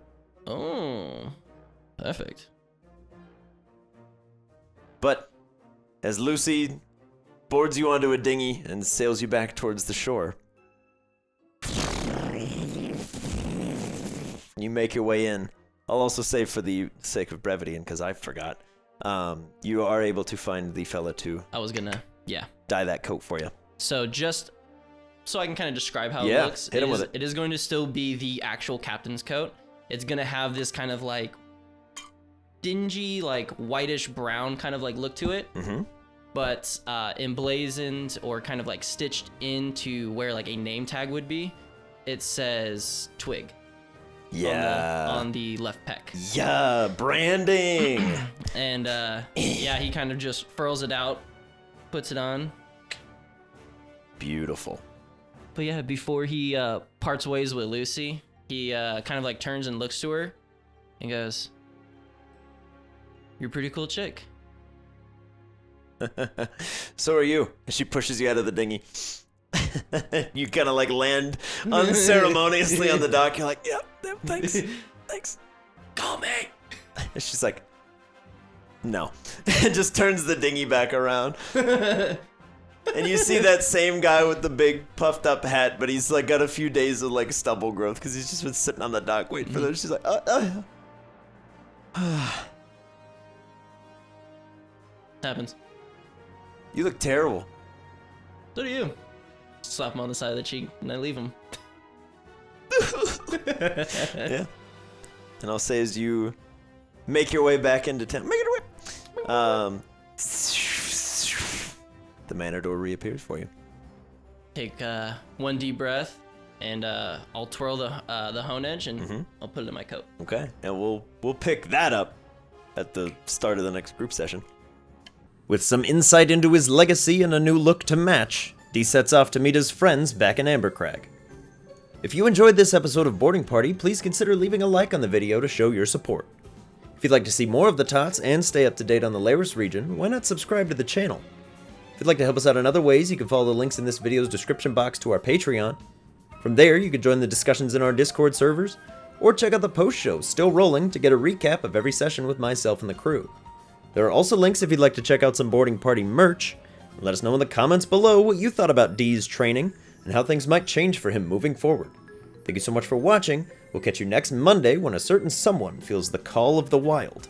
Oh, perfect. But as Lucy boards you onto a dinghy and sails you back towards the shore, you make your way in. I'll also say, for the sake of brevity and because I forgot, you are able to find the fella to I was gonna, dye that coat for you. So just so I can kind of describe how Yeah, it looks. hit him with it. It is going to still be the actual captain's coat. It's gonna have this kind of like dingy, like whitish brown kind of like look to it. But emblazoned or kind of like stitched into where like a name tag would be, it says Twig. Yeah. On the left pec. Yeah, branding. And yeah, he kind of just furls it out, puts it on. Beautiful. But yeah, before he parts ways with Lucy, he kind of like turns and looks to her, He goes, "You're a pretty cool chick." So are you. And she pushes you out of the dinghy. You kind of like land unceremoniously on the dock. You're like, yep, thanks. Thanks. Call me. And she's like, no. And just turns the dinghy back around. And you see that same guy with the big puffed up hat, but he's like got a few days of like stubble growth because he's just been sitting on the dock waiting for them. She's like, Happens. You look terrible. So do you. Slap him on the side of the cheek, and I leave him. Yeah. And I'll say as you make your way back into town, make it away. The manor door reappears for you. Take one deep breath, and I'll twirl the hone edge, and I'll put it in my coat. Okay, and we'll pick that up at the start of the next group session. With some insight into his legacy and a new look to match, Dee sets off to meet his friends back in Ambercrag. If you enjoyed this episode of Boarding Party, please consider leaving a like on the video to show your support. If you'd like to see more of the Tots and stay up to date on the Laris region, why not subscribe to the channel? If you'd like to help us out in other ways, you can follow the links in this video's description box to our Patreon. From there, you can join the discussions in our Discord servers, or check out the post shows still rolling to get a recap of every session with myself and the crew. There are also links if you'd like to check out some Boarding Party merch. Let us know in the comments below what you thought about Dee's training and how things might change for him moving forward. Thank you so much for watching. We'll catch you next Monday when a certain someone feels the call of the wild.